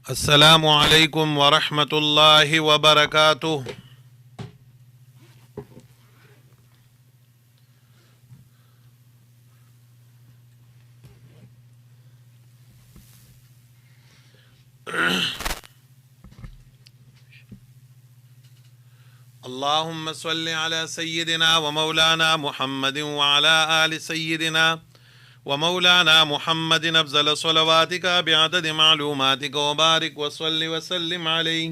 अस्सलामु अलैकुम वरहमतुल्लाहि वबरकातुह। अल्लाहुम्मा सल्लि अला सय्यिदिना व मौलाना मुहम्मदिन व अला आलि सय्यिदिना व मौलाना मुहम्मदिन अफ़ज़ल सलवातिका बिअददि मालूमातिका व बारिक व सल्लि व सल्लिम अलैहि।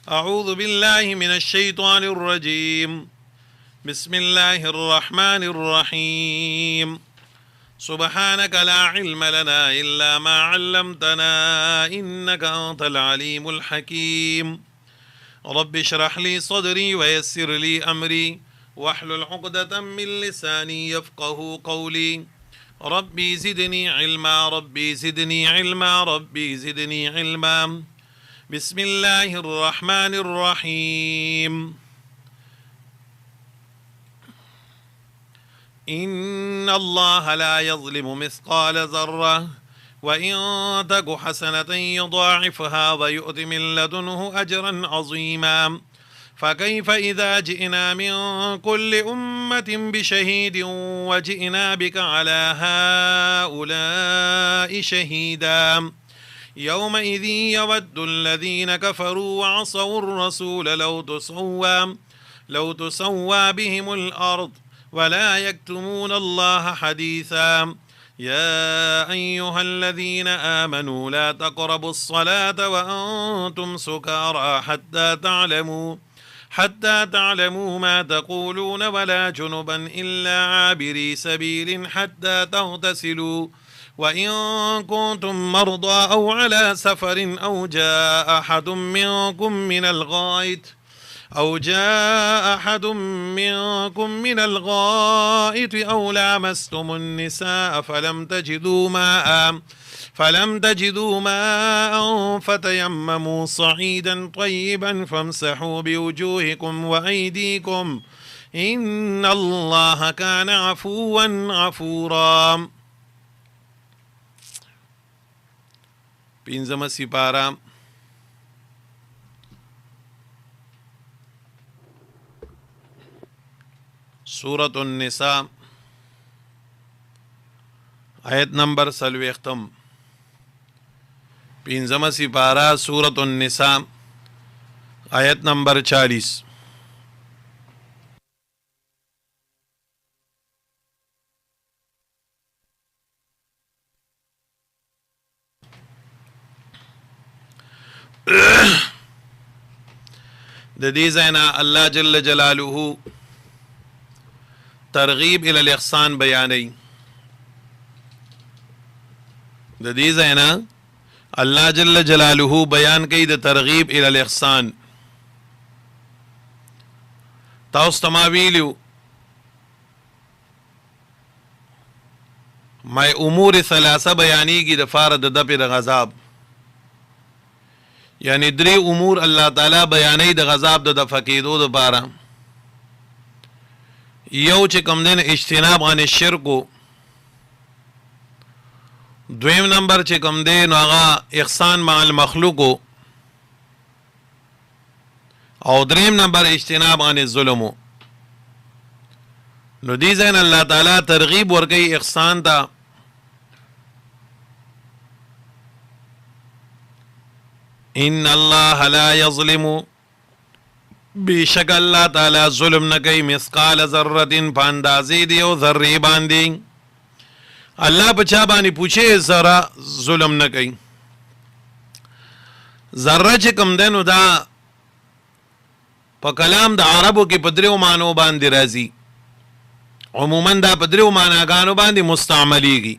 अऊज़ु बिल्लाहि मिनश शैतानिर रजीम। बिस्मिल्लाहिर रहमानिर रहीम। सुब्हानक ला इल्म लना इल्ला मा अल्लमतना इन्नका अंतल अलीमुल हकीम। रब्बि इश्रह ली सदरी व यस्सिर ली अमरी वहलुल उक़दतम मिन लिसानी यफ़क़हू क़ौली। रब्बी ज़िदनी इल्मा रब्बी ज़िदनी इल्मा रब्बी ज़िदनी इल्मा। बिस्मिल्लाहिर रहमानिर रहीम। इन्नल्लाह ला यज़लिमु मिस्क़ाल ज़र्रह व इन तकु हसनतन युज़ाइफ़हा व युअति मिन लदुन्हु अजरन अज़ीमा। फ़कैफ़ इज़ा जिअना मिन कुल्लि उम्मतिन बिशहीदिन व जिअना बिका अला हाउलाइ शहीदा। यौमइज़िन यवद्दुल्लज़ीन कफ़रू व असव्वुर रसूल लौ तुसव्वा बिहिमुल अर्ज़ वला यक्तुमूनल्लाह हदीसा। या अय्युहल्लज़ीन आमनू ला तक़रबुस्सलात व अंतुम सुकारा हत्ता तअलमू मा तक़ूलून वला जुनुबन इल्ला आबिरी सबीलिन हत्ता तग़तसिलू व इन कुन्तुम मर्दा औ अला सफरिन औ जाअ अहदुम मिनल गाइत औ लामस्तुमुन निसाअ फलम तजिदू माअन फतयम्ममू सईदन तय्यिबन फम्सहू बिवुजूहिकुम व अयदीकुम इन्नल्लाह कान अफूवन गफूरा। पिंजम सिपारा सूरत उन्निसा आयत नंबर सलवेख्तम। पिंजम सिपारा सूरत उन्निसा आयत नंबर 40। ददी ज़ैना अल्लाह जल्ल जलालुहु तरगीब इलल इहसान बयानई। ददी ज़ैना अल्लाह जल्ल जलालुहु बयान कई द तरगीब इलल इहसान। ताउस तमावीलु मैं उमूर सलासा बयानी की दफार दपिर गज़ाब, यानी द्री उमूर अल्लाह ताला बयानई द गज़ाब द दफ़कीदो द पारा। यौ चे कम दिन इज्तिनाब आने शिर्को, द्वेम नंबर चे कम दिन आगा इहसान माल मखलूको, और द्रेम नंबर इज्तिनाब आने जुल्मो। नुदीज़ैन अल्लाह ताला तरगीब वर्कई इहसान ता। इन्नल्लाह ला यज़लिमु बेशक अल्लाह ताला जुल्म न कई मिस्काल ज़र्रतिन पांदाज़ी दियो ज़र्री बांधी। अल्लाह बचा बानी पूछे ज़रा जुल्म न कई। ज़र्रा चे कम देन उदा प कलाम द अरबो के पद्रेव मानो बांधी राजी, उमूमन दा पद्रेव माना गानो बांधी मुस्तामलीगी।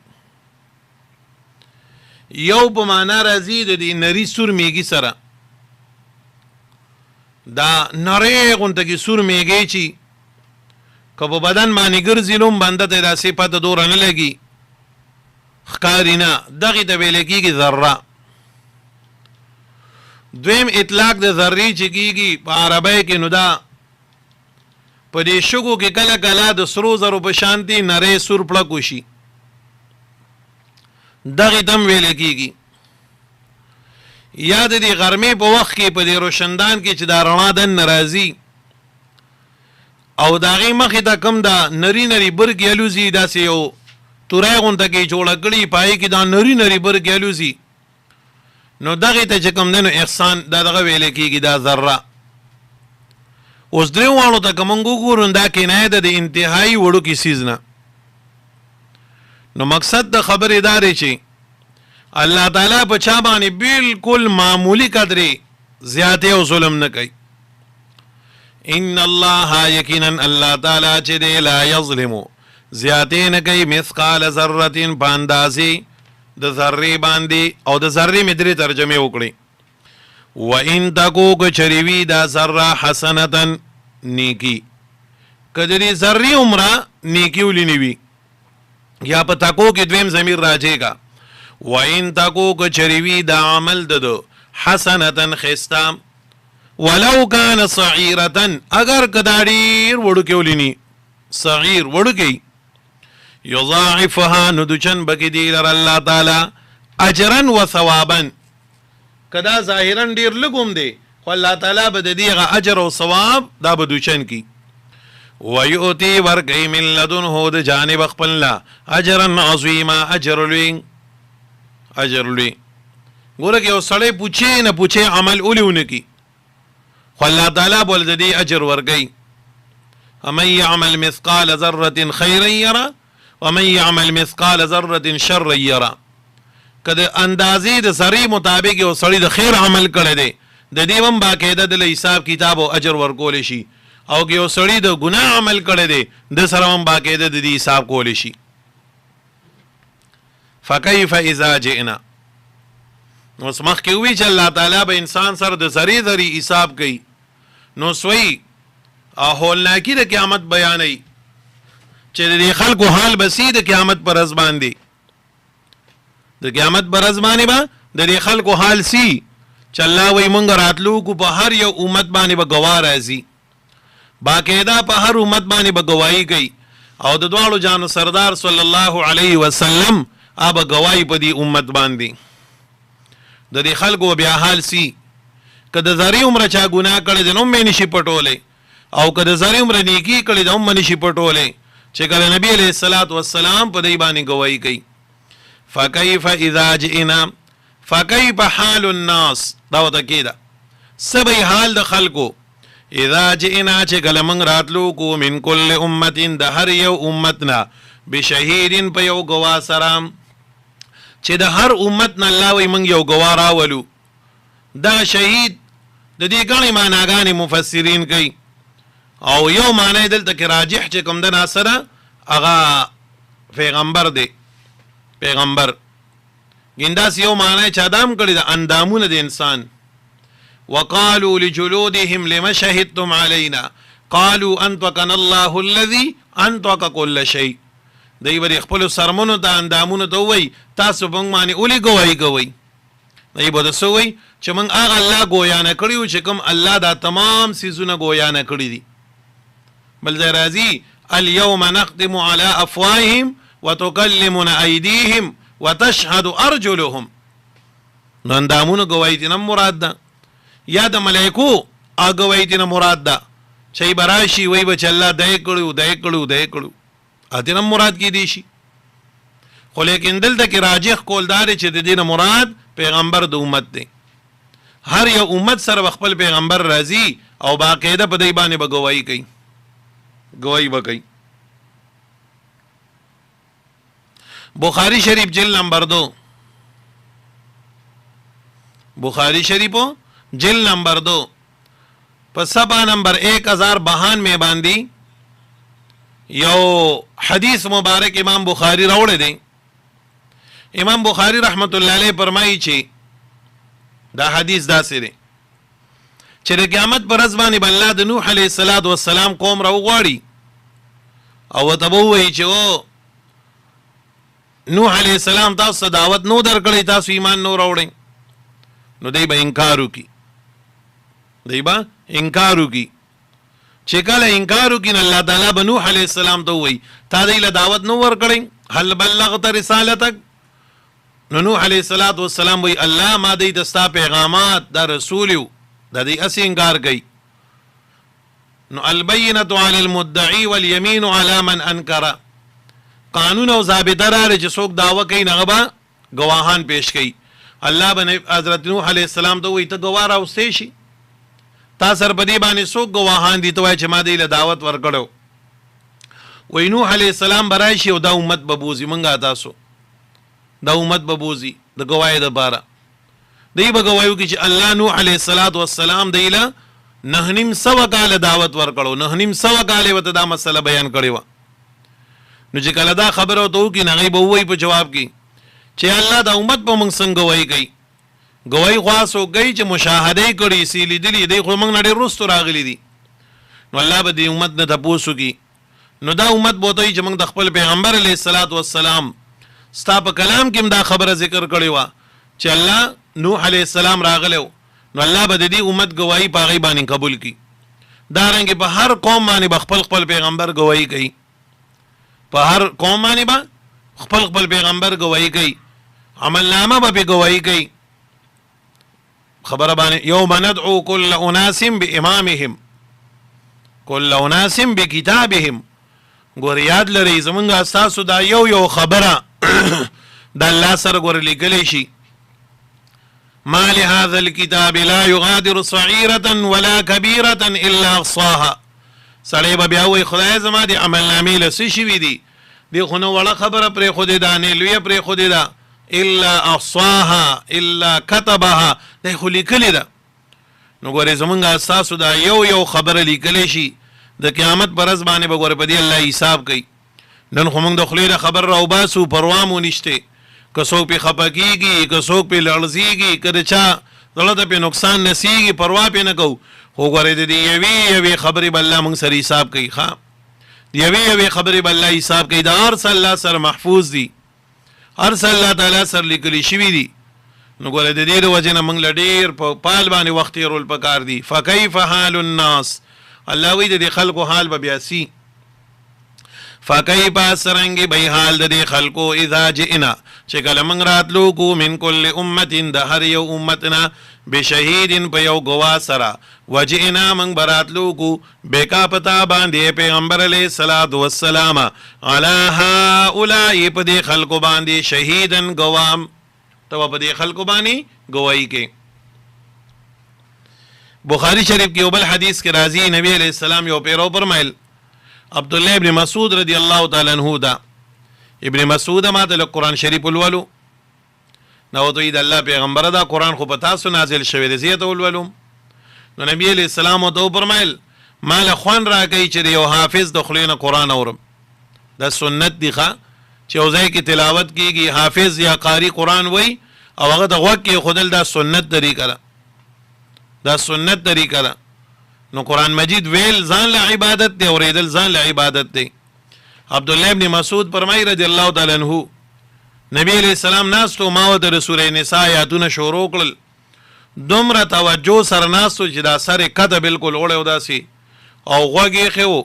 यौ प माना राजी दी नरी सुर मेगी सरा दा नरे गुंत की सुर मेगे ची कब बदन मानी गर्जिलुम बंदा तेरा सिफत दूर न लगी खकारिना दगी तबेले की ज़र्रा। द्वेम इतलाक द ज़र्री चिकीगी पारबे के नुदा पदे शुगु के कला कला द सरो ज़रो पशांति नरे सुर प्लकुशी दगी तम वेले कीगी। یا د دې غرمې په وخت کې په دې روشندان کې چې دا رڼا دننه راځي او د هغې مخې ته کوم دا نري نري برګې الوزي داسې یو توری غونته کې جوړه کړي په هغې کې دا نري نري برګې الوزي نو دغې ته چې کوم دی نو احسان دا دغه ویلی کېږي دا ذره اوس درې واړو ته که موږ وګورو دا کنایه ده د انتهایي وړوکي څیز نه نو مقصد د خبرې دا دی چې الله تعالی په چا باندې بالکل معمولی قدرې زیاتې او ظلم نه کوي ان الله یقینا الله تعالی چې دی لا یظلم زیاتې نه کوي مثقال ذرة په اندازې د ذرې باندې او د ذرې مې درې ترجمې وکړې وان تکو که چرې وي دا ذره حسنة نیکي که د دې ذرې عمره نیکي ولینې وي یا په تکو کې دویم ضمیر راجع کا وان تکو که چرې وي دا عمل د ده حسنة ښایسته ولو کان صغیرة اگر که دا ډېر وړوکی ولینې صغیر وړوکی یضاعفها نو دوچن بکی دی لر اللہ تعالی اجرا و ثوابا کدا ظاهرا ډیر لګوم دی خو الله تعالی به د دې اجر او ثواب دا به دوچن کی ویؤتی ورګی من لدنه د جانب خپل لا اجرا عظیما اجر لوی ګوره کې یو سړی پوښي نه پوښي عمل اولیونه کی خو الله تعالی بول د دې اجر ورګی ومن يعمل مثقال ذره خيرا يره ومن يعمل مثقال ذره شرا يره کله اندازې د سری مطابق یو سړی د خیر عمل کړی دی د دې هم باقاعده د حساب کتاب او اجر ورکول شي او که یو سړی د ګناه عمل کړی دی د سره هم باقاعده د دې حساب کول شي فكيف اذا جئنا نو سمخ کې وی چې الله تعالی به انسان سره د سری ذری حساب کوي نو سوی هولناکی د قیامت بیانوي چې د خلکو حال بسی د قیامت پر ورځ باندې د قیامت پر ورځ باندې به د خلکو حال سی چې الله وایي مونږ راتلو کو په هر یو امت باندې به ګواه راځي باقاعده په هر امت باندې به ګواهي کوي او د دواړو جانو سردار صلی الله علیه وسلم اب ګواهي په دې امت باندې د دې خلکو بیا حال سی کله زری عمر چا ګناه کړي د نو مې نشي پټولې او کله زری عمر نیکی کړي د هم نشي پټولې چې کله نبی علیہ الصلوۃ والسلام په دې باندې گواہی کوي فكيف اذا جئنا فكيف حال الناس دا وته کېده سبي حال د خلکو اذا جئنا چې کله موږ راتلو کو من کل امه د هر یو امتنا بشهید په یو گواه سره چې د هر امت نه الله وي موږ یو گواه راولو دا شهید د دې ګڼې معناګانې مفسرین کوي او یو معنی دلته کې راجح چې کوم د ناصره هغه پیغمبر دی پیغمبر ګنداس یو معنی چا دام کړی د اندامونه د انسان وقالوا لجلودهم لما شهدتم علينا قالوا انطقنا الله الذي انطق كل شيء دی بری خپل سرمنو ته اندامونه ته وای تاسو بنګ معنی اولی گواہی کوي دی بده سوې چې موږ هغه الله گویا نه کړیو چې کوم الله دا تمام سيزونه گویا نه کړی دي بل ځای راځي اليوم نختم على افواههم وتكلمنا ايديهم وتشهد ارجلهم نو اندامونه گواہی دي نه مراد ده یا د ملائکو اګوي دي نه مراد ده چې براشي وای بچ الله دای کړو اته مراد کی دی شي خو لیکن دلته کې راجح کول دار چې د دې مراد پیغمبر د امت دی هر یو امت سره خپل پیغمبر راضي او باقاعده په دې باندې بګوي کوي گواہی وکي بخاری شریف جلد نمبر 2 بخاری شریف جلد نمبر 2 په صفحه نمبر 1092 میں باندې یو حدیث مبارک امام بخاری راوړی دی امام بخاری رحمت الله علیه فرمایي چې دا حدیث داسې دی چې د قیامت پر ورځ باندې الله د نوح علیه السلام قوم راوغواړي او ته به وایي چې او نوح علیه السلام تاسو دعوت نو درکړی تاسو ایمان نو راوړئ نو دی به انکار وکړي چې کله انکار وکړي الله تعالی به نوح علیه السلام ته وایي تا دی له دعوت نو ورکړی هل بلغت رسالتک نو نوح علیہ الصلوۃ والسلام وی الله ما دې دستا پیغامات دا رسول یو د دې اسی انکار کوي. نو البینۃ علی المدعی والیمین علی من انکر، قانون او ضابطه راغلی چې څوک دعوه کوي هغه به گواهان پیش کوي. الله به حضرت نوح علیہ السلام ته وی ته گواه راوستې شي، تا سر په دې باندې څوک گواهان دي ته وایي چې ما دې له دعوت ورکړو. وی نوح علیہ السلام برای شي او دا امت به بوزي، منګه تاسو دا امت به بوزي د گواهی دپاره. دی به گواهی کوي چې الله نوح علیہ الصلوۃ والسلام دی له 9.5 کاله دعوت ورکړو، 9.5 کاله ورته دا مسله بیان کړې وه. نو چې کله دا خبره ورته وکړي نو هغوی به ووایي په جواب کې چې الله دا امت په موږ څنګه گواهی کوي؟ گواهی خو هغه څوک کوي چې مشاهده یې کړي، سي لیدلي دی، خو موږ نه ډېر وروستو راغلي دي. نو الله به دې امت نه تپوس وکړي. نو دا امت به ورته وایي چې موږ د خپل پیغمبر علیه الصلوۃ والسلام ستا په کلام کې هم دا خبره ذکر کړې وه چې الله نوح علیه السلام راغلی و. نو الله به د دې امت گواهی په هغې باندې قبول کړي. دارنګې په هر قوم باندې به خپل پیغمبر گواهی کوي، په هر قوم باندې به خپل پیغمبر گواهی کوي، عملنامه به پې گواهی کوي. خبره باندې یوم ندعو کل اناس بامامهم کل اناس بکتابهم. ګور یاد لرئ زمونږ ستاسو دا یو خبره د الله سره ګور لیکلی شي. ما لهذا الكتاب لا يغادر صغيرة ولا كبيرة الا احصاها. سړی به بیا وایي خدای زما د عملنامې له څه شوي دي، دی خو نه وړه خبره پرېښودې ده نه لویه پرېښودې ده، الا احصاها الا كتبها، دی خو لیکلې ده. نو ګورې زمونږ ستاسو دا یو خبره لیکلی شي، د قیامت په ورځ باندې به ګورې په دې الله حساب کوي. نن خو موږ د خولې نه خبر راوباسو، پروا مو نشته، که څوک پې خفه کېږي، که څوک پې لړزېږي، که د چا زړه ته پې نقصان نسېږي، پروا پې نه کوو. خو ګورې د دې یوې خبرې به الله موږ سره حساب کوي. ښه د یوې خبرې به الله حساب کوي. دا هر څه الله سره محفوظ دي، هر څه الله تعالی سره لیکلي شوي دي. نو ګوره د دې د وجې نه موږ له ډېر په پال باندې وخت تېرول پکار دي. فکیف حال الناس، الله وایي د دې خلکو حال به بیا سي. فکیف څرنګې به حال د دې خلکو اذا جئنا چې کله موږ راتلو کو من کل امت د هر یو امتنا بشهید په یو ګواه سره، وجئنا موږ به راتلو کو بکا پتا باندې پیغمبر علیه الصلوۃ والسلام علی هؤلاء په دې خلکو باندې شهیدن ګوام، تو په دې خلکو باندې گواہی کې. بخاری شریف کې یو بل حدیث کې راځي نبی علیہ السلام یو پیرو فرمایل، عبدالله ابن مسعود رضی الله تعالی عنہ دا ابن مسعود ما ته قرآن شریف ولولو نو دوی د الله پیغمبر دا قرآن خو په تاسو نازل شوی دی زه ته ولولم. نو نبی علیہ السلام ته فرمایل مال خوان راکې چې یو حافظ د خلینو قرآن اورم، دا سنت دی ښه چې اوځي کې تلاوت کیږي، حافظ یا قاری قرآن وای او هغه د غوږ کې خودل، دا سنت طریقه ده، دا سنت طریقه ده. نو قرآن مجید ویل ځان له عبادت دی، اوریدل ځان له عبادت دی. عبدالله ابن مسعود فرمای رضی الله تعالی عنہ نبی علیہ السلام ناستو ما د سورې نساء آیاتونه شروع کړل، دومره توجه سره ناستو چې دا سره کته بالکل اوړه وداسي او غوږ یې خو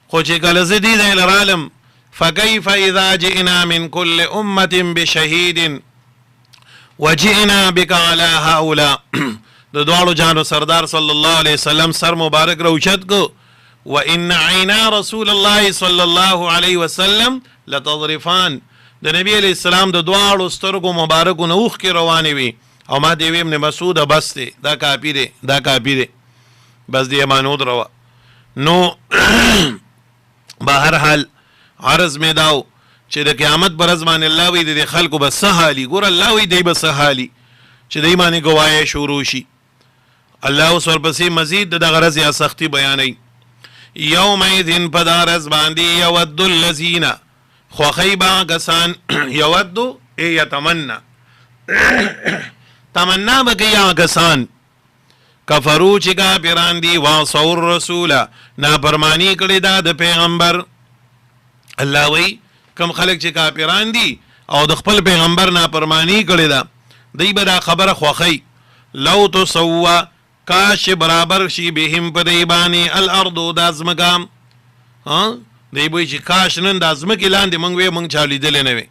خو چې کله زه دې د العالم فكيف اذا جئنا من كل امه بشهيد وجئنا بك على هؤلاء. د دوالو جانو سردار صلی الله علیه وسلم سر مبارک روچت کو، وان عینا رسول الله صلی الله علیه وسلم لتضرفان، د نبی علیہ السلام د دوالو سترګو مبارکو نه اوښ کې روانې وي او ما دی ابن مسعود بس دی، دا کافی دی، دا کافی دی، بس دی مانود روا. نو بهر حال عرض می داو چې د قیامت پر ورځ باندې الله وی د خلکو به سهالي، ګور الله وی دی به سهالي چې دی باندې گواهی شروع شي. الله اوس ورپسې مزید د غرض یا سختی بیانوي. یومئذ په دا ورځ باندې یود الذین خوښی به کسان، یود ای یتمنا، تمنا به کوي هغه کسان کفرو چې کافران دي، وعصوا الرسول نافرمانی کړې ده د پیغمبر. الله وی کم خلق چې کافران دي او د خپل پیغمبر نافرمانی کړې ده دی به دا خبره خوښی. لو تسوا کاش برابر شي بهم په دی باندې الارض د ازمکه، دی به چې کاش نن د ازمکې لاندې موږ وی موږ چا لیدلی نه وي،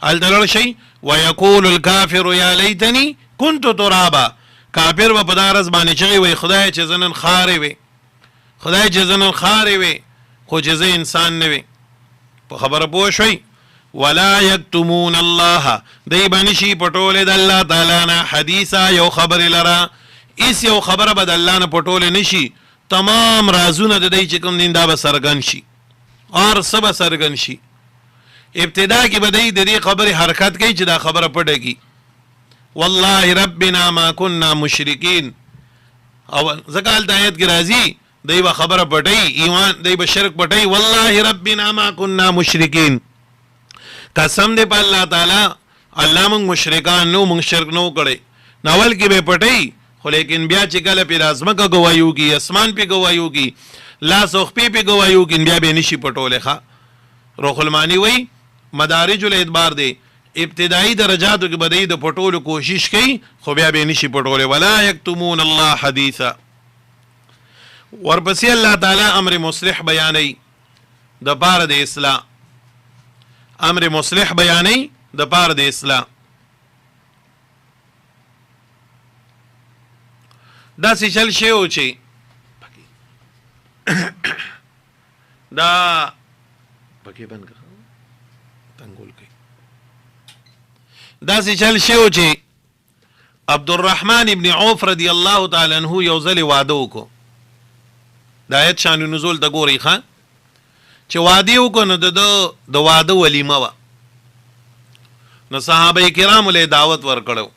الدلل شي ويقول الكافر يا ليتني كنت ترابا. کافر به په دا ورځ باندې چغې وي خدای چې زه نن خوارې وې، خدای چې زه نن خوارې وې، خو چې زه انسان نه وې. په خبره پوه شوي. ولا یکتمون الله، دی به نشي پټولې د الله تعالی نه حدیثا یو خبرې لره، ایس یو خبره به د الله نه پټولې نشي. تمام رازونه د دی چې کوم دین دا به څرګند شي، اور څه به څرګند شي. ابتدا کې به دی د دې خبرې حرکت کوي چې دا خبره پټه کړي. والله ربنا ما كنا مشرکین، او ځکه هلته آیت کې راځي دی به خبره پټوي، ایمان دی به شرک پټوي. والله ربنا ما كنا مشرکین، قسم دی په الله تعالی الله موږ مشرکان نو، موږ شرک نو کړی. ناول کې به پټوي، خو لیکن بیا چې کله پې ازمکه ګواهي وکړي، اسمان پې ګواهي وکړي، لاس او خپې پې ګواهي وکړي، بیا به یې نشي پټولی. ښه روح المانی وایي مدارج الاعتبار دی ابتدائی درجاتو کې بدئی د پټولو کوشش کوي، خو بیا به نشي پټولی. ولا یکتمون الله حدیثا. ورپسې الله تعالی امر مصلح بیانوي د پاره د اصلاح، امر مصلح بیانوي د پاره د اصلاح. داسې چل شی و چې دا پکې بند کړه تنګول کوي. داسې چل شی و چې عبدالرحمن ابن عوف رضی الله تعالی عنہ یو ځل واده وکړو. د آیت شان نزول ته ګورئ ښه، چې واده وکړو نو د واده ولیمه وه، نو صحابه کرامو له دعوت ورکړو،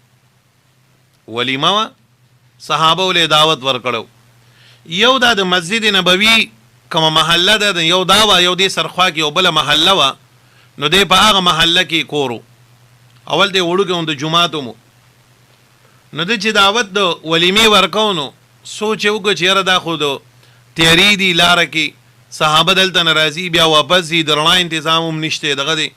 ولیمه وه صحابه له دعوت ورکړو. یو دا د مسجد نبوي کومه محله ده، یو دا وه، یو دې سرخوا کې یو بله محله وه، نو دی په هغه محله کې کورو. اول دی وړوکی هم د جوماتو مو، نو دی چې دعوت د ولیمې ورکو نو سوچ یې وکړو چې یاره دا خو د تیاری دی لاره کې صحابه دلته نه راځي، بیا واپس دي، د رڼا انتظام هم نشته، دغه دی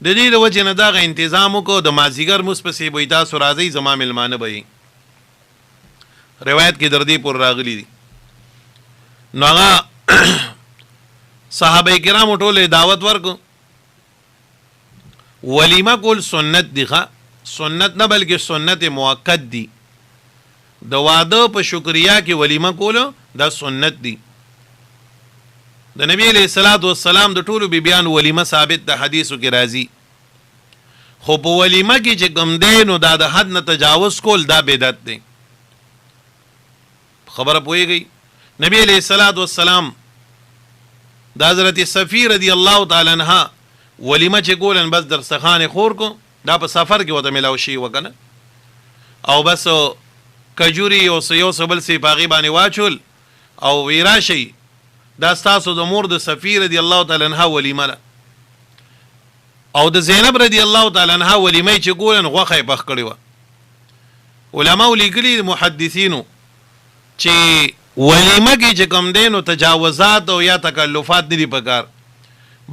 د دې د وجې نه دغه انتظام وکړو. د مازدیګر مونځ پسې به تاسو راځئ، زما مېلمانه به یې. روایت کې در دې پورې راغلی دي. نو هغه صحابه کرامو ټول دعوت ورکړو. ولیمه کول سنت دی، ښه سنت نه بلکې سنت موقت دی. د واده په شکریا کې ولیمه کولو دا سنت دی. د نبی علیہ الصلوۃ والسلام د ټولو بیبیانو ولیمه ثابت د حدیثو کې راځي، خو په ولیمه کې چې کوم دی نو دا د حد نه تجاوز کول دا بدعت دی. خبره پوهیږئ. نبی علیہ الصلوۃ والسلام د حضرت صفی رضی الله تعالی عنها ولیمه چې کولن بس درستخان خور کو، دا په سفر کې وته ملاو شي وکنه، او بس کجوري او یو سبل سی پاغي باندې واچول او ویرا شي، دا ستاسو د مور د صفی رضی الله تعالی عنها ولیمه ده. او د زینب رضی الله تعالی عنها ولیمه چې کولن غوخه پخ کړی و. علماء لیکلي محدثینو چې ولیمه کې چې کوم دینو تجاوزات او یا تکلفات دي پکار،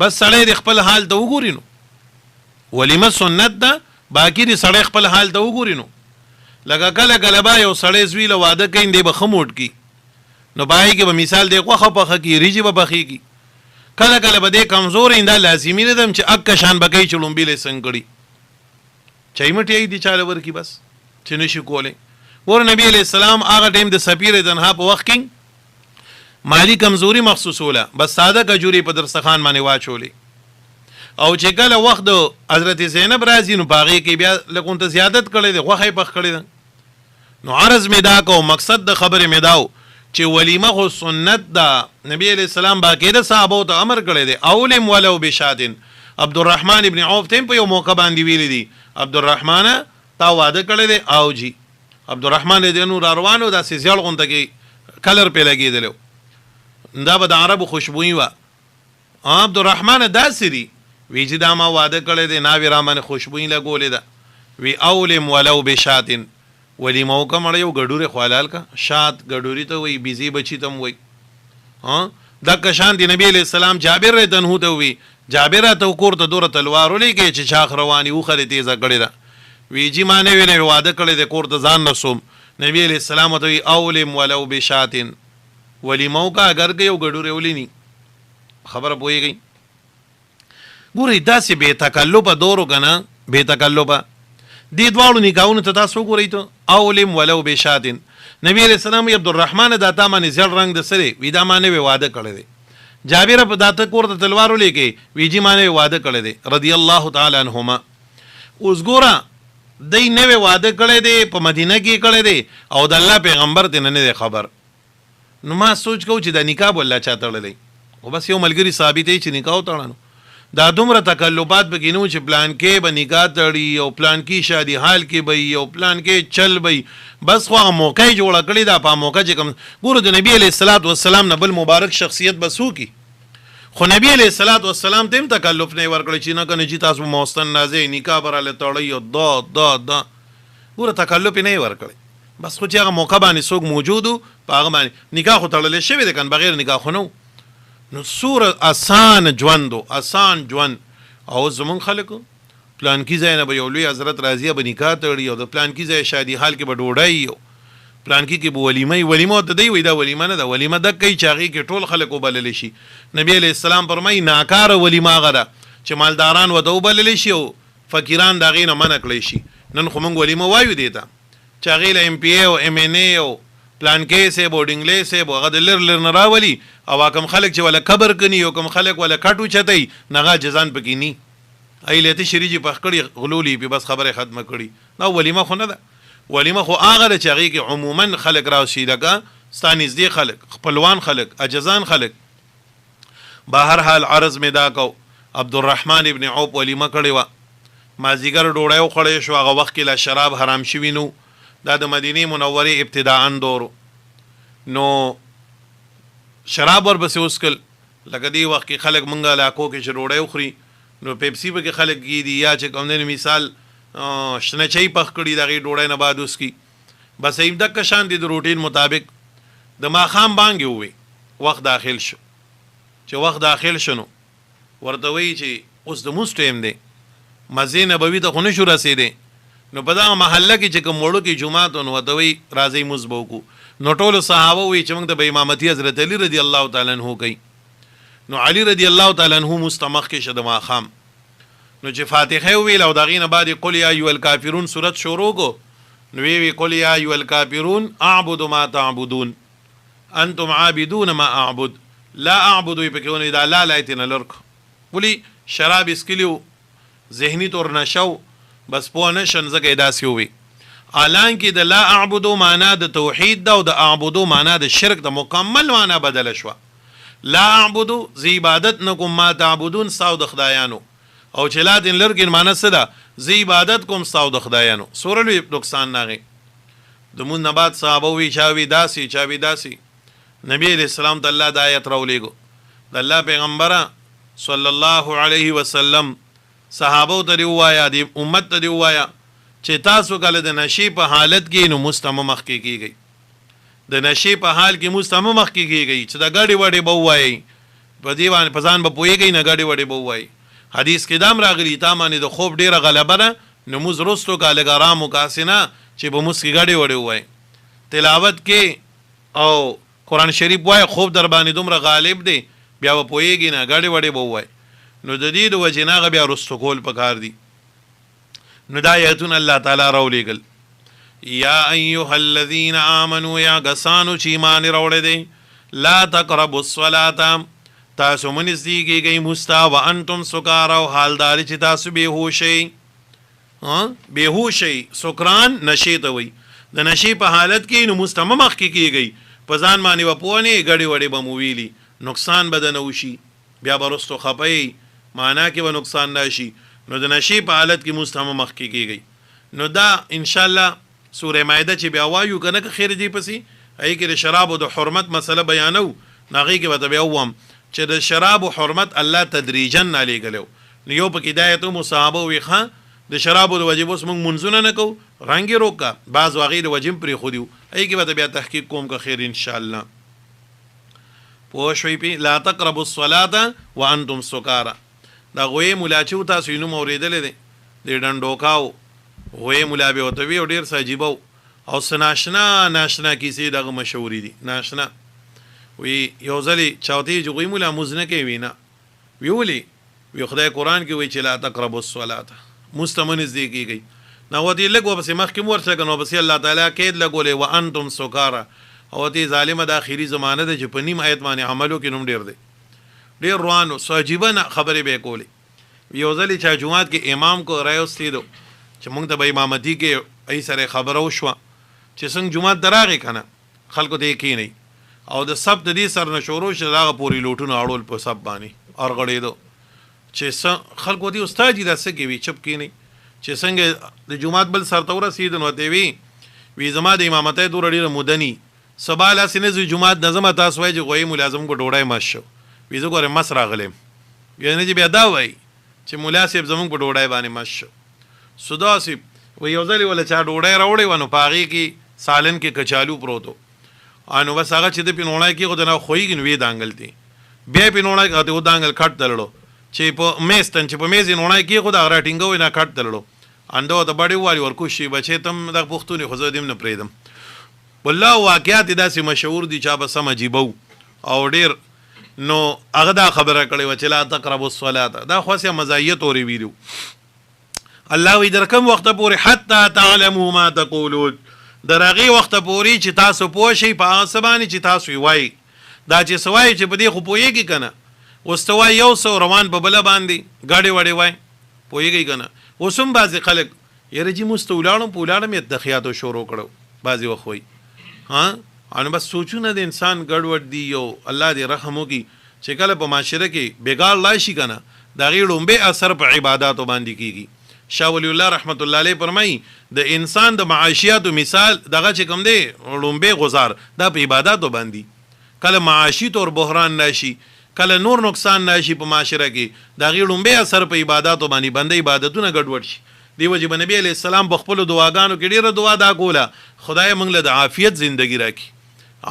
بس سړی د خپل حال ته وګوري. نو ولیمه سنت ده، باقی د سړی خپل حال ته وګوري. نو لکه کله کله به یو سړی زوی له واده کوي دی به ښه موټ کی، نو پای کې به مثال دی غوښه پخه کی، ریجې به پخې کی. کله کله به دی کمزور دا لازمي نه ده چې اک شان به کوي چې لومبي له څنګه کړي چای مټی دی چاله ورکی بس چې نشي کولی. ور نبی علیہ السلام هغه ټیم د سفیر دنها په وخت کې مالی کمزوري محسوسوله، بس ساده کجوري په درستخان باندې واچولې. او چې کله وخت د حضرت زینب راځي نو باغې کې بیا لکون ته زیادت کړي دی، غوښه پخ کړي ده. نو عرض می دا کو، مقصد د خبره می داو چې ولیمه خو سنت ده. نبی علیہ السلام باقاعده صحابه ته امر کړی دی اولم ولو بشاتن. عبدالرحمن ابن عوف تیم په یو موقع باندې ویلی دی عبدالرحمن تا واده کړی دی، او جی عبدالرحمن دې نور روانو داسې زیړ غونته کې کلر په لګېدلو، دا به د عربو خوشبوئی وه. عبدالرحمن داسې دی وی چې دا ما واده کړی دی، ناوې را باندې خوشبوئی لګولې ده. وی اولم ولو بشاتن، ولیمه وکړه مړه یو ګډورې خو حلال کا. شات ګډوري ته وایي، بیزي بچي ته هم وایي. دکه شان دی نبی علیہ السلام جابر رضی الله عنه ته وی، جابر ته کور ته دوره تلوار ولېږي چې شاخ رواني اوخه دې تیزه کړې ده. وی جی ما نه ویلې واده کړی دی کور ته ځان نسوم. نبی علیہ السلام ته وی اولم ولو بشاتن، ولیمه وکړه اگر که یو ګډورې ولینی. خبره پوهېږئ. ګورئ داسې بې تکلفه دور وکنه بې تکلفه دې دواړو نکاحونو ته تاسو وګورئ ته اولم ولو بشاتن نبی علیہ السلام عبدالرحمن دا تا باندې زیړ رنگ د سره وی دا ما نه واده کړی دی جابر په داته کور ته تلوار ولېږي وی جی ما نه واده کړی دی رضی الله تعالی عنهما اوس ګوره دی نه واده کړی دی په مدینه کې کړی دی او د الله پیغمبر ته نه دی خبر نو ما سوچ کو چې دا نکاح بل چا تړلی او بس یو ملګری ثابت چې نکاح تړنو دا دومره تکلفات بګینو چې پلان کې به نکاح تړي او پلان کې شادي حال کې به او پلان کې چل به بس خو موقع جوړه کړی دا په موقع چې کوم ګورو د نبی علیہ الصلوۃ والسلام نه بل مبارک شخصیت بسو کی خو نبی علیہ الصلوۃ والسلام تم تکلف نه ورکړي چې نه کنه چې تاسو موستن نازې نکاح براله تړي او دا ګوره تکلف نه ورکړي بس خو چې هغه موقع باندې څوک موجودو په هغه باندې نکاح خو تړلې شوی دی کنه بغیر نکاح خو نو نو سور آسان ژوندو آسان ژوند او زمون خلکو پلان کې ځای نه به یو لوی حضرت راضیه به نکاح تړي او د پلان کې ځای شادي حال کې به ډوډۍ او پلان کې به ولیمه ته دی وای دا ولیمه نه ده ولیمه د کوي چاغي کې ټول خلکو بلل شي نبی علیہ السلام فرمایي ناکاره ولیمه غره چې مالداران وته بلل شي او فقیران دا غینه منع کړی شي نن خو مونږ ولیمه وایو دیتا چاغي له ام پی ای او ام ان ای او پلان کې سه بورډینګ له سه بو غد لر نه راولي او کوم خلک چې ولا قبر کني او کوم خلک ولا کټو چتای نغه جزان پکینی ایلته شریجی پخکړی غلولی په بس خبره ختمه کړي نو ولیمه خو نه ده ولیمه خو هغه چې هغه کې عموما خلک راشي لکه ستانیز دی خلک خپلوان خلک اجزان خلک بهر حال عرض می دا کو عبدالرحمن ابن عوف ولیمه کړي وا مازیګر ډوړیو خړې شو هغه وخت کې لا شراب حرام شوی نو دا د مدینه منوره ابتداء دورو نو شراب ور بس وسکل لکه دی وخت کې خلک منګه علاقو کې شروړې خوري نو پیپسی به کې خلک گیدي یا چې کوم نه مثال شنه چي پخ کړي دغه ډوړې نه بعد اوس کی بس ایم د کشان دي د روټین مطابق د ماخام بانګي وي وخت داخل شو چې وخت داخل شنو ورته وی چې اوس د مستیم دی مزه نبوي ته خو نه شو رسیدي نو په دا محله کې چې کوم وړو کې جمعات نو ورته وی راځي مزبو کو نو ټول صحابه وی چې موږ د امامتي حضرت علی رضی الله تعالی عنہ کوي نو علی رضی الله تعالی عنہ مستمخ کې شد ماخام نو چې فاتحه ویل او دغینه بعد قل یا ایها الکافرون سورت شروع کو نو وی قل یا ایها الکافرون اعبد ما تعبدون انتم عابدون ما اعبد لا اعبد بكون اذا لا لایتنا لرک ولی شراب اسکلیو ذهنی تور نشو بس په نشن زګه داسي وي الان کې د لا اعبدو معنا د توحید دا او د اعبدو معنا د شرک د مکمل معنا بدل شو لا اعبدو زی عبادت نکم ما تعبدون ساو د خدایانو او چې لا دین لرګین معنا څه ده زی عبادت کوم ساو د خدایانو سورل نقصان ناغي د مون نبات صحابه وی چاوي داسي نبی علیہ السلام د الله د آیت راولېګو د الله پیغمبره صلی الله علیه وسلم صحابه ته دی وایا دی امت ته دی وایا چې تاسو کله د نشي په حالت کې نو مستمم مخ کې کیږي د نشي په حال کې مستمم مخ کې کیږي چې د غاډي وړي بووای په دیوان پزان به پويږي نه غاډي وړي بووای حدیث کې دام راغلی تا باندې د خوب ډیره غلبه ده نو موږ رستو کاله ګرامو کاسنه چې به مسکی غاډي وړي وای تلاوت کې او قران شریف وای خوب در باندې دومره غالب دی بیا به پويږي نه غاډي وړي بووای نو د دې د وجناغه بیا رستو کول پکار دی نو دا آیتون الله تعالی راولېګل یا ایها الذین آمنوا یا غسانو چې ایمان راوړې دي لا تقربوا الصلاة تاسو منځ کېږئ مستا وانتم سکارا او حالدار چې تاسو بهوشي سکران نشي ته وي د نشي په حالت کې نو مستمم مخ کې کېږئ په ځان باندې وپونه غړي وړي بمویلی نقصان بدن وشي بیا برستو خپي معنا کې و نقصان نشي نو د نشي په حالت کې مستمم مخ کې کېږي نو دا ان شاء الله سوره مائده چې بیا وایو کنه خیر دی پسی ای کې د شراب او د حرمت مسله بیانو ناغي کې وته بیا ووم چې د شراب او حرمت الله تدریجا علی غلو نو یو په هدایت مصابه وی خان د شراب او د واجب اوس موږ منځونه نه کو رنگي روکا بعض واغې د واجب پرې خو دیو ای کې وته بیا تحقیق کوم کا خیر ان شاء الله پوښوي پی لا تقربوا الصلاه وانتم سکارا دا غوی مولا چې تاسو نو موریدل دي د ډنډوکاو غوی مولا به وته وی ډیر ساجيبو او ناشنا کیسې دغه مشهوري دي ناشنا وی یو ځلی چاوتي جوړی مولا مزنه کوي وینا ویولي وی خدای قرآن کې وی چې لا تقربوا الصلاة مستمنز دی کیږي نو ودی لګو بس مخکې ورڅ کنو بس الله تعالی کې لګولې وانتم سکارا او تی ظالمه د اخیری زمانه ده چې په نیم آیت باندې عملو کې نوم ډیر دی ډیر روانو سوجيبه خبرې به کولې یو ځلې چې جمعات کې امام کو رايو ستیدو چې موږ ته به امامتي کې ای سره خبره وشو چې څنګه جمعات دراغه کنه خلکو ته کې نه او د سب د دې سر نشورو چې داغه پوری لوټونو اړول په سب باندې اور غړېدو چې خلکو دې استاد دې داسې کې وی چپ کې نه چې څنګه د جمعات بل سر تور رسیدنو ته وی زما د امامتۍ دور ډیره مدني سباله سینې جمعات نظم تاسو وایي چې غوي ملازم کو ډوړای ماشو وی زه ګوره مس راغلم یعنی چې بیا دا وای چې مولا صاحب زمونږ په ډوړای باندې ماشو سودا صاحب و یو ځلې ولا چا ډوړای راوړی ونه پاغي کې سالن کې کچالو پروتو انو بس هغه چې د پینوړای کې غو نه خوېږي نو وی دانګلتي بیا پینوړای کې ته و دانګل کټ تلړو چې په میستن چې په میز نوړای کې خو دا راټینګو نه کټ تلړو اندو ته بډې والی ورکو شي بچې تم د پښتوني خو زه دیم نه پریدم والله واقعیات داسې مشهور دي چا به سم عجیبو او ډیر نو هغه دا خبره کړې و چې لا تقربوا الصلاه دا خو سه مزایت اوري ویلو الله وی در کوم وخت پورې حتا تعلموا ما تقولون درغه وخت پورې چې تاسو پوه شئ په هغه سبانه چې تاسو وایي دا چې سوای چې په دې خو پوهیږي کنه واستوا یو سو روان په بل باندې گاډي وړي وای پوهیږي کنه وسم بعضی خلک یره چې مستولانو پولاړم یتخیاتو شروع کړو بعضی وخوي ها ان بس سوچونه د انسان ګډوډ دی یو الله دې رحم وکي چې کله په معاشره کې بیګار لاشي کنه دا غیړم به اثر په عبادتو باندې کیږي شاه ولی الله رحمت الله علیه فرمایي د انسان د معاشیات مثال دغه چې کوم دی لومبه غزار دا په عبادتو باندې کله معاشي تور بحران ناشي کله نور نقصان ناشي په معاشره کې دا غیړم به اثر په عبادتو باندې بنده عبادتونه ګډوډ شي دیو جی نبی علیہ السلام بخپل دعاګانو کې ډیره دعا دا کوله خدای موږ له عافیت ژوندۍ راکړي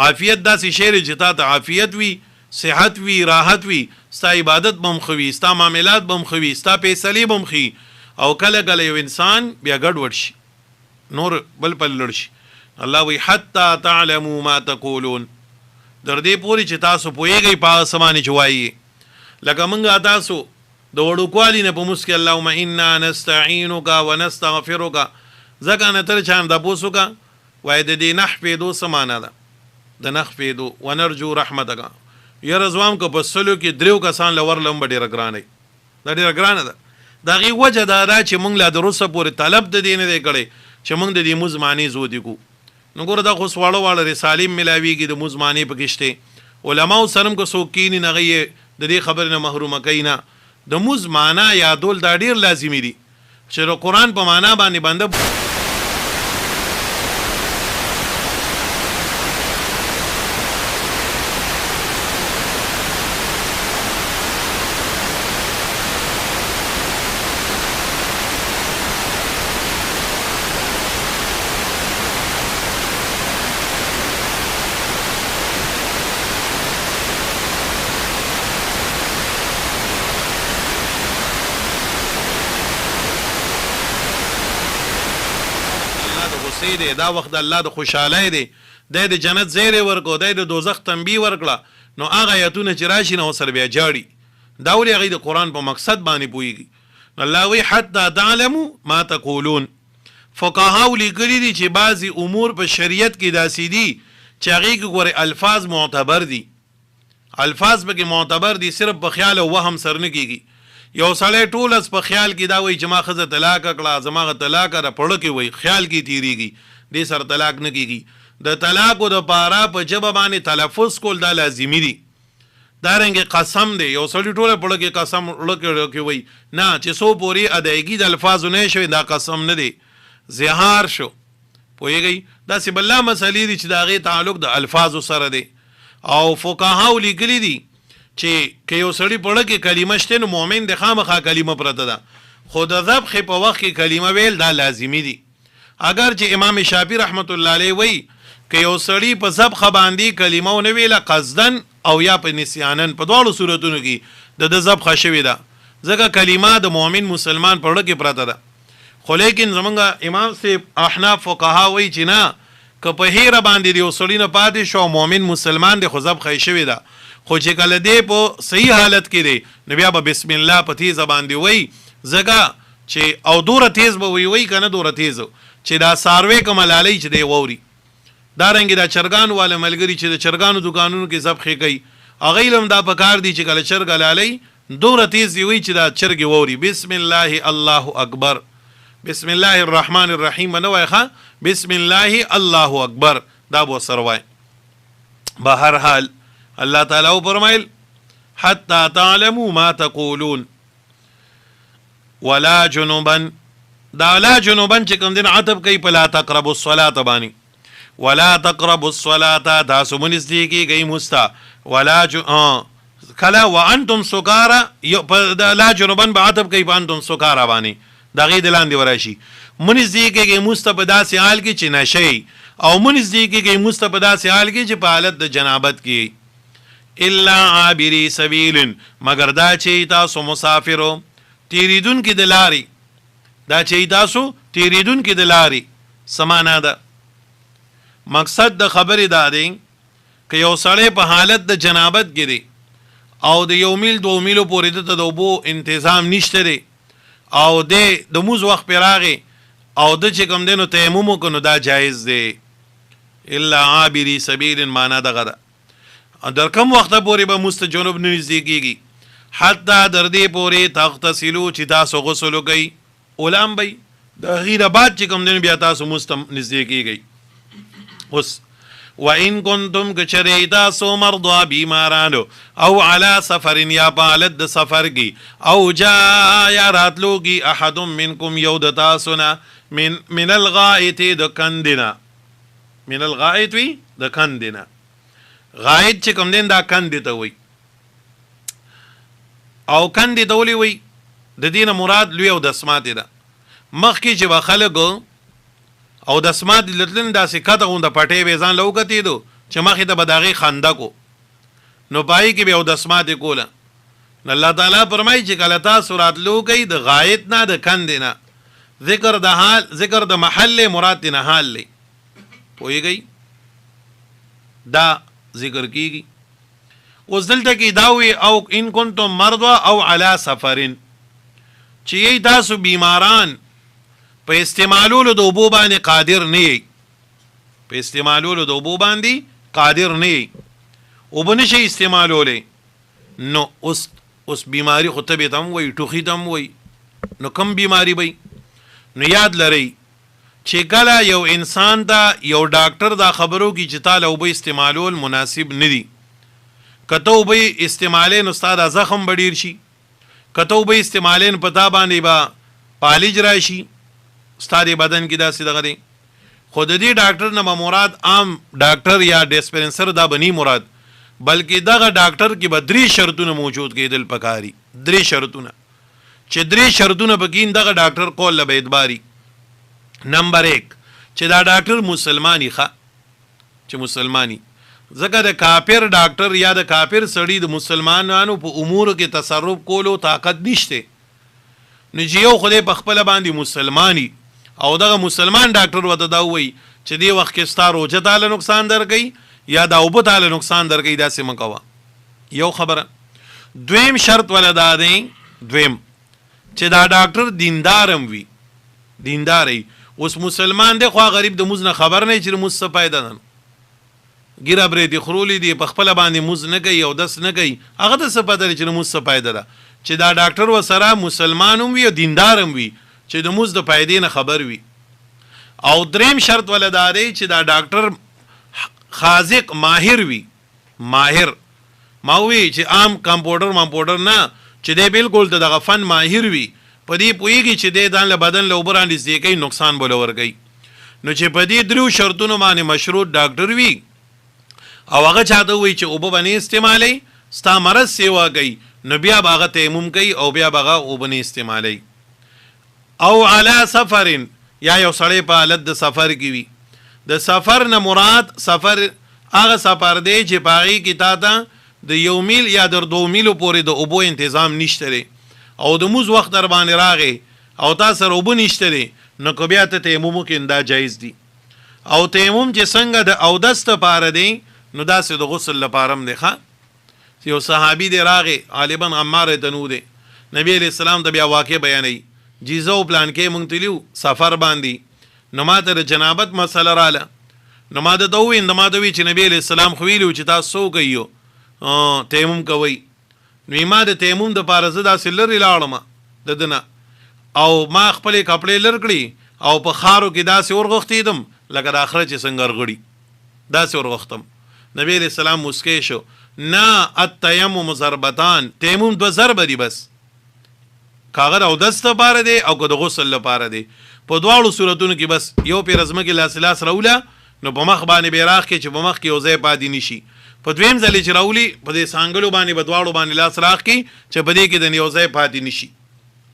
عافیت داسې شی چې تا ته عافیت وي صحت وي راحت وي ستا عبادت بم خوي ستا معاملات بم خوي ستا فیصلې بم خي او کله کله یو انسان بیا ګډوډ شي نور بل پل لړ شي الله وی حتا تعلموا ما تقولون در دې پوری چې تاسو پوهیږئ په سمانی چوي لکه موږ تاسو د وړوکوالي نه په مسکه اللهم انا نستعينك ونستغفرك ځکه نه تر چان د پوسو کا وای د دې نحفظو سمانه ده د نحفظو ونرجو رحمتك یا رضوان کو په سلو کې دریو کسان لور لمب ډیر ګرانه دا ډیر ګرانه ده دغه وجه دا چې موږ لا دروسه پورې طلب د دین دی کړي چې موږ د دې مزمانی زو دی کو نو ګوره دا خو سواړو واړه رسالې ملاویږي د مزمانی پکشته علماء سرم کو سوکین نه غي د دې خبر نه محرومه کینا د مزمانا یادول دا ډیر لازمی دي چې قرآن په معنا باندې بنده دی دا وخت الله د خوشاله دی د جنت زیره ورکو د دوزخ تنبیه ورکړه نو هغه آیاتونه چې راشي نو سر بیا جاړي دا ولې هغه د قرآن په مقصد باندې پويږي الله وی حتا تعلموا ما تقولون فقهاء لیکلي دي چې بعضی امور په شریعت کې داسې دي چې هغه کې ګوره الفاظ معتبر دي الفاظ به کې معتبر دي صرف په خیال او وهم سر نه کیږي یو سړی ټول اس په خیال کې دا وای چې ما خزه طلاق کړه زماغه طلاق را پړ کې وای خیال کې تیریږي دې سر طلاق نه کیږي د طلاق او د پارا په جبه باندې تلفظ کول دا لازمی دي دا رنګ قسم دی یو سړی ټول پړ کې قسم لکه وای نه چې سو پوری ادایګي د الفاظ نه شوی دا قسم نه دی زهار شو پوهیږي دا سی بل مسلې دي چې دا غي تعلق د الفاظ سره دی او فقهاء لیکلي دي چې یو سړی پړه کې کلمه شته نو مؤمن د خامخا کلمه پرته ده خود ذبح په وخت کې کلمه ویل دا لازمی دي اگر چې امام شافعي رحمت الله علیه وی ک یو سړی په ذبح باندې کلمه ونه ویله قصدن او یا په نسیانن په دواړو صورتونو کې د ذبح شوی ده ځکه کلمه د مؤمن مسلمان پړه کې پرته ده خو لیکن زمونږ امام صاحب احناف فقها وی چې نه ک په هیره باندې یو سړی نه پاتې شو مؤمن مسلمان د خو ذبح شوی ده خو چې کله دی په صحیح حالت کې دی نو بیا به بسم الله په تیزه باندې وی ځکه چې او دوره تیز به وی که نه دوره تیز چې دا ساروی که ملالۍ چې دی ووري دارنګې دا چرګانو والا ملګري چې د چرګانو دوکانونو کې ذبحې کوي هغوی هم دا پکار دی چې کله چرګ حلالوي دومره تیز دی وی چې دا چرګې ووري بسم الله الله اکبر بسم الله الرحمن الرحیم نه وایي ښه بسم الله الله اکبر دا به ورسره وایي بهر حال الله تعالی وفرمایل حتی تعلموا ما تقولون ولا جنوبا دا لا جنوبا چې کوم دین عتب کوي په لا تقربوا الصلاة باندې ولا تقربوا الصلاة تاسو منځ کېږئ مستا ولا کله وانتم سکارا لا جنوبا به عتب کوي په انتم سکارا باندې د هغې د لاندې وراشي منځ کېږئ مسته په داسې حال کې چې نشئ او منځ کېږئ مسته په داسې حال کې چې په حالت د جنابت کې الا عابری سبیل مگر دا چې تاسو مسافرو تیریدونکي د لارې دا چې تاسو تیریدونکي د لارې څه معنا ده مقصد د خبرې دا دی که یو سړی په حالت د جنابت کې دی او د یو میل 2 میلو پورې دته د اوبو انتظام نشته دی او د مونځ وخت پرې راغی او د چې کوم دی نو تیمم وکړو نو دا جایز دی الا عابري سبیل معنا دغه ده در کوم وخته پورې به مونځ ته جنوب نه نږدې کېږي حتی در دې پورې تغتسلو چې تاسو غسل وکئ اولام به د هغې نه بعد چې کوم دی نو بیا تاسو مونځ ته نږدې کېږئ اوس وَإِن كُنتُمْ كَچَرِئ تاسو مرضى بیمارانو او على سفر یا په حالت د سفر کې او جاء یا راتلو کې احد منکم یو د تاسو نه من الغائط د کندنا من الغائط وی د کندنا غائط چې کوم دین دا کندې ته وی او کندې ته ولې وی د دینه مراد لوی او دسمات ده مخکې چې به خلکو او د سمات لتلن داسې کته غونده پټې به ځان له وکتېدو چې مخې ته به د هغې خنده کو نو پای کې به او د سمات یې کوله نو الله تعالی فرمایي چې کله تاسو راتلو کوئ د غایط نه د کندې نه ذکر د محل مراد نه حال دی پوهېږئ دا ذکر کېږي اوس دلته کې دا وی او ان کنتم مرضى او علی سفرین چې یې تاسو بیماران په استعمالولو د اوبو باندې قادر نه یې په استعمالولو د اوبو باندې قادر نه یې اوبه نشئ استعمالولی نو اوس بیماری خو تبې ته هم وایي ټوخي ته هم وایي نو کم بیماری وایي نو یاد لرئ چې کله یو انسان ته یو ډاکټر دا خبرو کې چې تاله اوبه استعمالول مناسب نه دي که ته اوبه استعمالې نو ستا دا زخم به ډېر شي که ته اوبه استعمالې نو په تا باندې به پالج راشي ستا د بدن کې داسې دغه دی خو د دې ډاکټر نه به مراد عام ډاکټر یا ډسپنسر دا به نی مراد بلکې دغه ډاکټر کې به 3 شرطونه موجود کېدل پکاري 3 شرطونه چې 3 شرطونه پکې دغه ډاکټر قول له به اعتباري نمبر 1 چې دا ډاکټر مسلمانی ښه چې مسلمانی ځکه د کافر ډاکټر یا د کافر سړي د مسلمانانو په امورو کې تصرف کولو طاقت نشته نو چې یو خدای په خپل باندې مسلمانی او دغه مسلمان ډاکټر وته دا وایي چې دی وخت کې ستا روژه تعالی نقصان درکوي یا دا اوبه تعالی نقصان درکوي داسې مه کوه یو خبره دویم شرط ولا دا دی دویم چې دا ډاکټر دیندارم وي دینداری اوس مسلمان دی خو غریب د مزنه خبر نه چې مز څه پیدا نه ګیره برې دی خرولی دی په خپل باندې مز نه کوي او دس نه کوي هغه د څه پته چې مز څه پیدا ده چې دا ډاکټر وسره مسلمان هم وي او دیندارم وي چې د مز د پیدې نه خبر وي او دریم شرط ولا دا دی چې دا ډاکټر خازق ماهر وي ماهر ما وی چې عام کمپاوډر نه چې دی بالکل دغه فن ماهر وي په دې پوهېږي چې دی ځان له بدن له اوبه راندې کوي نقصان به له ورکوي نو چې په دې 3 شرطونو باندې مشروط ډاکټر وي او هغه چاته وایي چې اوبه به نه استعمالوي ستا مرض سیوا کوي نو بیا به هغه تیمم کوي او بیا به هغه اوبه نه استعمالوي او علی سفر یا یو سړی په حالت د سفر کې وي د سفر نه مراد سفر هغه سفر دی چې په هغې کې تا ته د 1 میل یا در 2 میلو پورې د اوبو انتظام نشته دی او د مونځ وخت در باندې راغی او تا سره اوبه نشته دی نو که بیا ته تیمم وکړې دا جایز دی او تیمم چې څنګه د اودس دپاره دی نو داسې د غسل لپاره هم دی ښه یو صحابي دی راغې غالبا عمار تنو دی نبی علیہ السلام ته بیا واقع بیانوي جیزو پلان کې مونږ تلیو سفر باندې نو ما ته جنابت مسله رااله نو ما ته وویل ما ته وی چې نبی علیہ السلام خو ویلو چې تاسو کوي تیمم کوئ نو ما د تیمم د پاره زه داسې لرې لاړم د دنه او ما خپلې کپړې لر کړي او په خارو کې داسې ورغښتېدم لکه د آخره چې څنګه ورغړي داسې ورغښتم نبی علیہ السلام مسکی شو نه التیمم ضربتان تیمم 2 ضربه دي بس کاغذ او دست لپاره دی او که د غسل لپاره دی په دواړو صورتونو کې بس یو پیر ازمکې لاس راوله نو په مخ باندې بیراغ کې چې په مخ کې یو ځای پاتې نشي په دویم ځل چې راولي په دې سانګلو باندې په دواړو باندې لاس راخ کې چې په دې کې د یو ځای پاتې نشي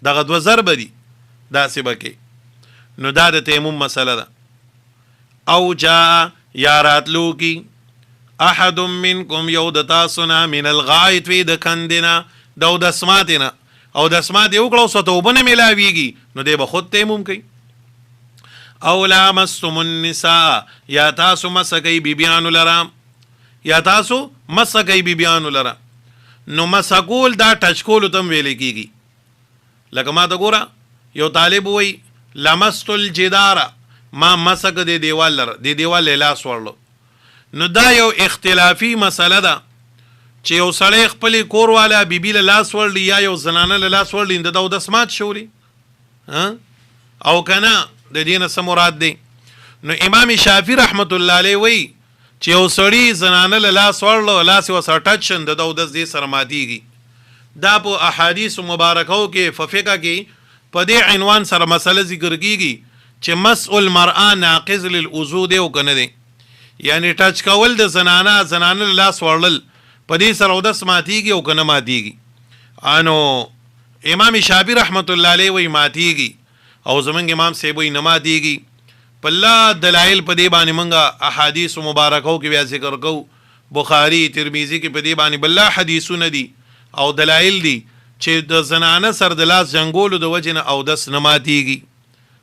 دغه 2 ضربه دي داسې بکې نو دا د تیمم مسله ده او جاء یا راتلو کې احد منکم یو د تاسو نه من الغائط وی د کندنه د دسماتنه او دسمات یو کړو ستوبنه ملاویږي نو دی به خود تیمم کوي او لامستم النساء یا تاسو مسکی بیبیانو لرام یا تاسو مسکی بیبیانو لرا نو مسکول دا ټچکول تم ویل کیږي لکه ما ته ګوره یو طالب وای لمست الجدار ما مسک د دیوال لر د دیوال لاس ورلو نو دا یو اختلافي مسله ده چې یو سړی خپل کور والا بیبی له لاس ورلی یا یو زنانه له لاس ورلی د دسمات شولي او کنه د دینه سم مراد دی نو امام شافعی رحمت الله علیه وی چې یو سړی زنانه له لاس ورلو لاس و سر ټچ شند د دې سره ماتیږي دا په احادیث مبارکو کې فقہ کې په دې عنوان سره مسله ذکر کیږي چې مسء المرأه ناقض للوضوء دی او کنه دی یعنی ټچ کول د زنانه له لاس ورلل په دې سره د سماتیږي او کنه ماتیږي انو امام شافعی رحمت الله علیه وی ماتیږي او زمنګ امام سیبو نه ماتیږي په الله دلایل په دې باندې منګه احادیث مبارکو کې بیا ذکر کو بخاری ترمذی کې په دې باندې بل حدیثونه دي او دلایل دي چې د زنانه سر د لاس جنگولو د وجنه او دس نه ماتیږي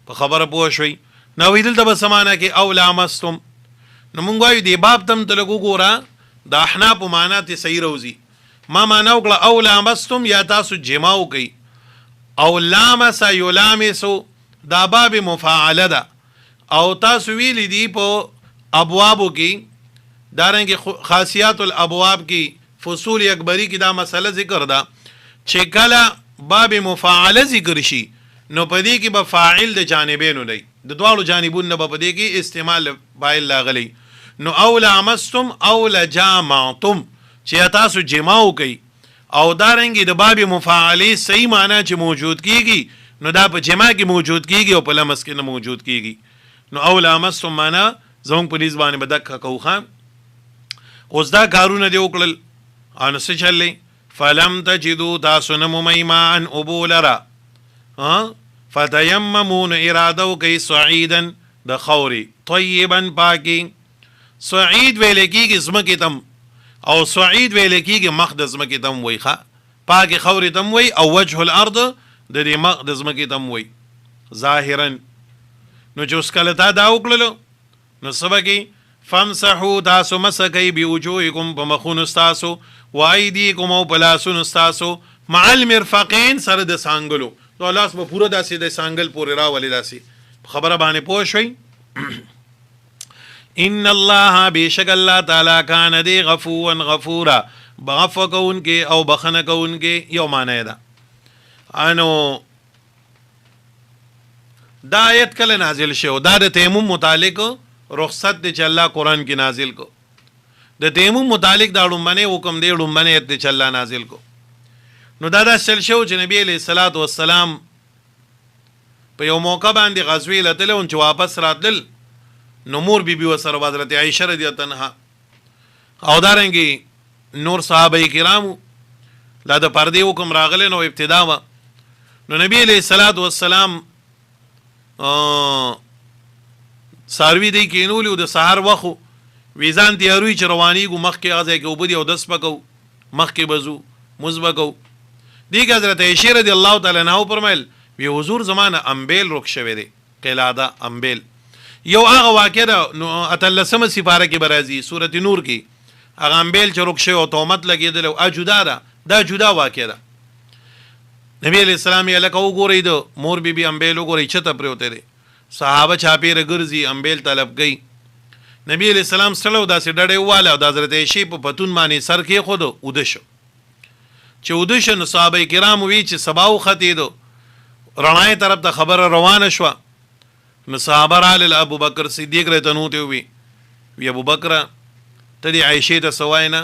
په خبره پوه شوي نو ویل د بسمانه کې او لامستم نو مونږ وایو دی باب تم تلګو ګوره د احناف معنا ته صحیح روزي ما معنا وکړه او لامستم یا تاسو جماو کوي او لامس یلامسو دا باب مفاعله ده او تاسو ویلی دی په ابوابو کې دارنګه خاصیات الابواب کې فصول اکبری کې دا مسله ذکر ده چې کله باب مفاعله ذکر شي نو پدې کې به فاعل د جانبینو دی د دواړو جانبونو په پدې کې استعمال فاعل لاغلی نو او لامستم او لجامعتم چې تاسو جماو کوي او دارنګه د باب مفاعله صحیح معنی چې موجود کیږي نو دا په جمع کې موجود کیږي او په لمس کې نه موجود کیږي نو او لامستم معنا زموږ په لیز باندې بدک کوخان اوس دا کارونه دی وکړل ان څه چلې فلم تجدوا تاسو نه ممیمان ابولرا فتیممون اراده کوي صعیدا د خوري طیبا پاکی صعید ویل کېږي ځمکې تم او صعید ویل کېږي مخ د ځمکې تم وی ښه پاکې خورې تم وی او وجه الارض د دې مخ د ځمکې تم وی ظاهرا نو چې اوس کله تا دا وکړلو نو څه به کې فامسحو تاسو مسه کوئ بوجوهکم په مخونو ستاسو وایدیکم او په لاسونو ستاسو مع المرفقین سره د سانګلو نو لاس به پوره داسې د سانګل پورې راولې داسې خبره باندې پوه شوئ ان الله بیشک الله تعالی کان دی غفوا غفورا بغفو کونکې او بخنه کونکې یو معنی ده انو دا آیت کله نازل شو دا د تیمم متعلق رخصت دی چې الله قرآن کې نازل کو د تیمم متعلق دا لومبنه حکم دی لومبنه ایت چې الله نازل کو نو دا داسې شو چې نبی علیہ الصلوۃ والسلام په یو موقع باندې غزوی لته لون چې واپس راتل نو مور بیبي وسره حضرت عائشه رضی الله عنها او دارنګي نور صحابه کرامو لا د پردې حکم راغله نو ابتدا و نو نبی علیہ الصلوۃ والسلام ساروی دی کینولو د سحر وخو ویزان تیاروي چې رواني ګو مخ کې غځي کې وبدي او دس پکو مخ کې بزو مزبکو دی حضرت عائشه رضی الله تعالی عنها فرمایل وی حضور زمانه امبیل رخ شوی دی قلاده امبیل یو هغه واقع ده نو اتلسمه سپاره کې برازي سورته نور کې هغه امبیل چې رک شوی او تهمت لګېدلی او جدا ده، دا جدا واقع ده. نبی علیہ السلام یې لکه وګورئ د مور بیبي امبیل وګورئ چته پرېوتی دی، صحابه چاپېره ګرځي امبیل طلب کوي. نبی علیہ السلام سړی داسې ډډې وواله او د حضرت عایشې په پتون باندې سر کېښود، اوده شو. چې اوده شو نو صحابه کرام وی چې سبا وختېدو، رڼا طرف ته خبره روانه شوه. نو صحابه رالل، ابوبکر صدیق راته نوتې وی ابوبکره ته دې عایشې ته څه وایې نه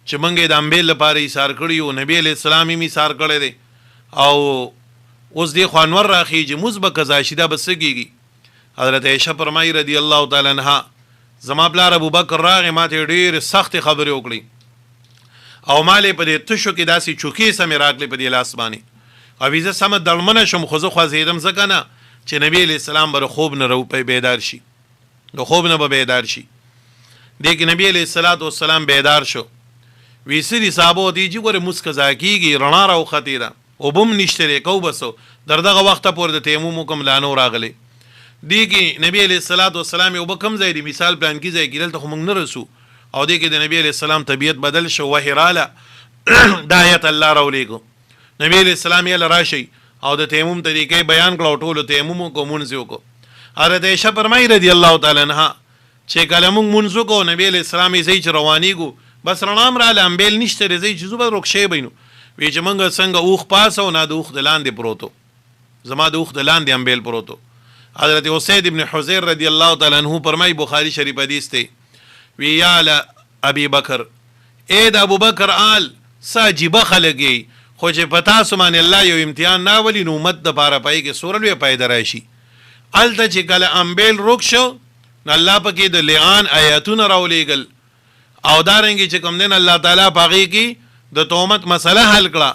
چې موږ یې د امبیل لپاره ایثار کړي وو، نبی علیہ السلام یې ایثار کړی دی او اوس دې خو انور راخېږي، مونځ به قضا شي، دا به څه کېږي؟ حضرت عایشه فرمایي رضی الله تعالی عنها زما پلار ابوبکر راغی ما ته ډېرې سختې خبرې وکړي او ما لې په دې تشو کې داسې چوکې سمې راغلې په دې لاس باندې او زه سمه دړمنه شوم، خو زه خوځېدم ځکه نه چې نبی علیہ السلام به خوب نه بیدار شي، د خوب نه به بیدار شي. دې کې نبی علیہ السلام بیدار شو، وی سړي صحابو ته چې ګوره مونځ قضا کېږي، رڼا راوختې ده، اوبه هم نشته دی، کو بسو در دغه وخته پورې د تیمم حکم لا نه راغلی. دې کې نبی علیہ السلام اوبه کم ځای دی، مثال پلان کې ځای کې دلته خو موږ نه رسو، او دې کې د نبی علیہ السلام طبیعت بدل شو، وحی راله د آیت الله راولېږو. نبی علیہ السلام یې راشي او د تیمم طریقې بیان کړه او ټولو تیمم کو مونځ وکړو. حضرت عایشه فرمایي رضی الله تعالی عنها چې کله موږ مونځ وکړو نبی علیہ السلام یې چې روانېږو بس رڼا هم راله، امبیل نشته دی، ځای چې زه به روکشی بینو. وی چې موږ څنګه اوښ پاسه او نه د اوښ د لاندې پروتو، زما د اوښ د لاندې امبیل پروتو. حضرت اسید ابن حضیر رضی الله تعالی عنہ فرمایي بخاری شریف حدیث دی، وی یا ابي بکر اے د ابوبکر آل ساجیبه خلګي، خو چې پتا سمان الله یو امتحان ناولی نو امت د پاره پای کې سورل وی پیدا راشي. الته چې کله امبیل روک شو نو الله پکې د لعان آیاتونه راولېګل او دارنګي چې کوم دین الله تعالی پاغي کې د تهمت مسله حل کړه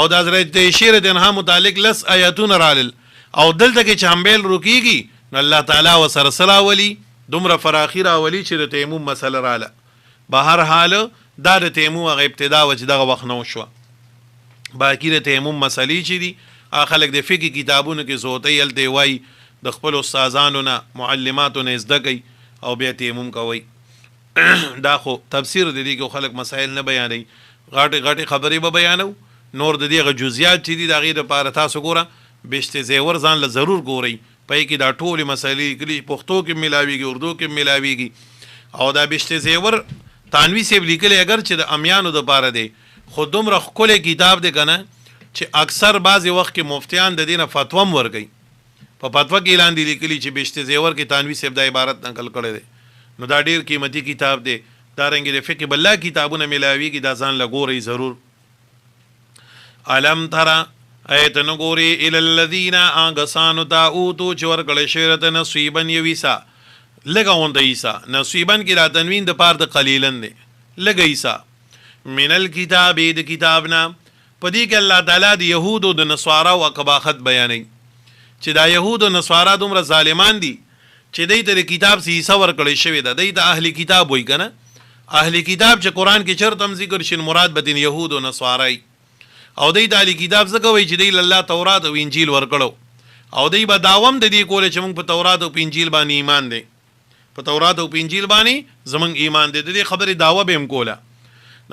او د حضرت عایشه دنها متعلق لس آیاتونه رالل او دلته کې چې امبیل روکیږي نو الله تعالی وسرسلا ولی دومره فراخی راولي چې د تیمم مسله رااله. به هر حال دا د تیمم هغه ابتدا و چې دغه وخت نه وشوه. باقي د تیمم مسلې چې دي خلک د فقه کتابونو کې زوتی هلته وایي د خپل استادانو نه معلماتو نه زده کوي او بیا تیمم کوي. دا خو تفسیر د دې کې خلک مسائل نه بیانوي، غاټې خبرې به بیانو، نور د دې جزئیات چې دي د هغې دپاره تاسو ګوره بشت زیور ځان له ضرور ګورئ، پای کې دا ټولې مسلې کلي پښتو کې ملاویږي، اردو کې ملاویږي. او دا بشت زیور تانوی صاحب لیکلی اگر چې د امیانو دپاره دی، خو دومره ښکلی کتاب دی که نه چې اکثر بعضې وخت کې مفتیان د دې نه فتوا هم ورکوي. په فتوا کې لاندې لیکلي چې بشت زیور کې تانوی صاحب دا عبارت نقل کړی دی. نو دا ډیر قیمتي کتاب دی. دارنګې د فقه بالله کتابونه ملاویږي، دا ځان له ګورئ ضرور. علم تره ایت نګوري الی الذین آګسانو ته اوتو چې ورکړی شوی ته نصیبا یو حصه، لږه غونډه حصه. نصیبا کې را تنوین د پاره د قلیلن دی، لږه حصه. من الکتاب د کتاب نه. په دې کې الله تعالی د یهود او د نصارا او قباحت بیانوي چې دا یهود او نصارا دومره ظالمان دي چې دوی ته د کتاب څخه حصه ورکړی شوې ده. دوی ته اهل کتاب وایي که نه؟ اهل کتاب چې قرآن کې چېرته هم ذکر شي مراد به دین یهود او نصارا او دوی د اهل کتاب ځکه وایي چې دوی الله تورات او انجیل ورکړو او دوی به داوم د دې کولی چې موږ په تورات او په انجیل باندې ایمان دی، په تورات او په انجیل باندې زموږ ایمان دی. د دې خبرې دعوه به هم کوله.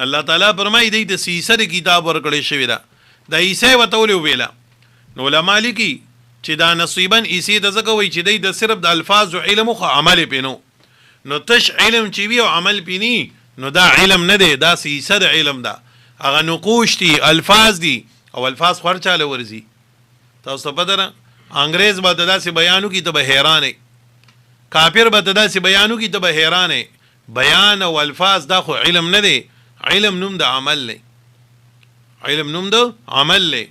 الله تعالی فرمایي دوی د عیسی د کتاب ورکړی شوی ده، د عیسی ورته ولې وویله؟ نو علما لیکي چې دا نصیبا عیسی ته ځکه وایي چې دوی د صرف د الفاظو علم خو عمل پې نو. نو تش علم چې وي او عمل پې ني نو دا علم نه دی، دا عیسی د علم ده. هغه نقوش دي، الفاظ دي، او الفاظ خو هر چاله ورځي. تاسو ته پته ده انګریز به ته داسې بیان وکړي ته به حیران، کافر به ته داسې بیان وکړي ته به حیران. بیان او الفاظ دا خو علم نه دی، علم نوم د عمل دی، علم نوم د عمل دی.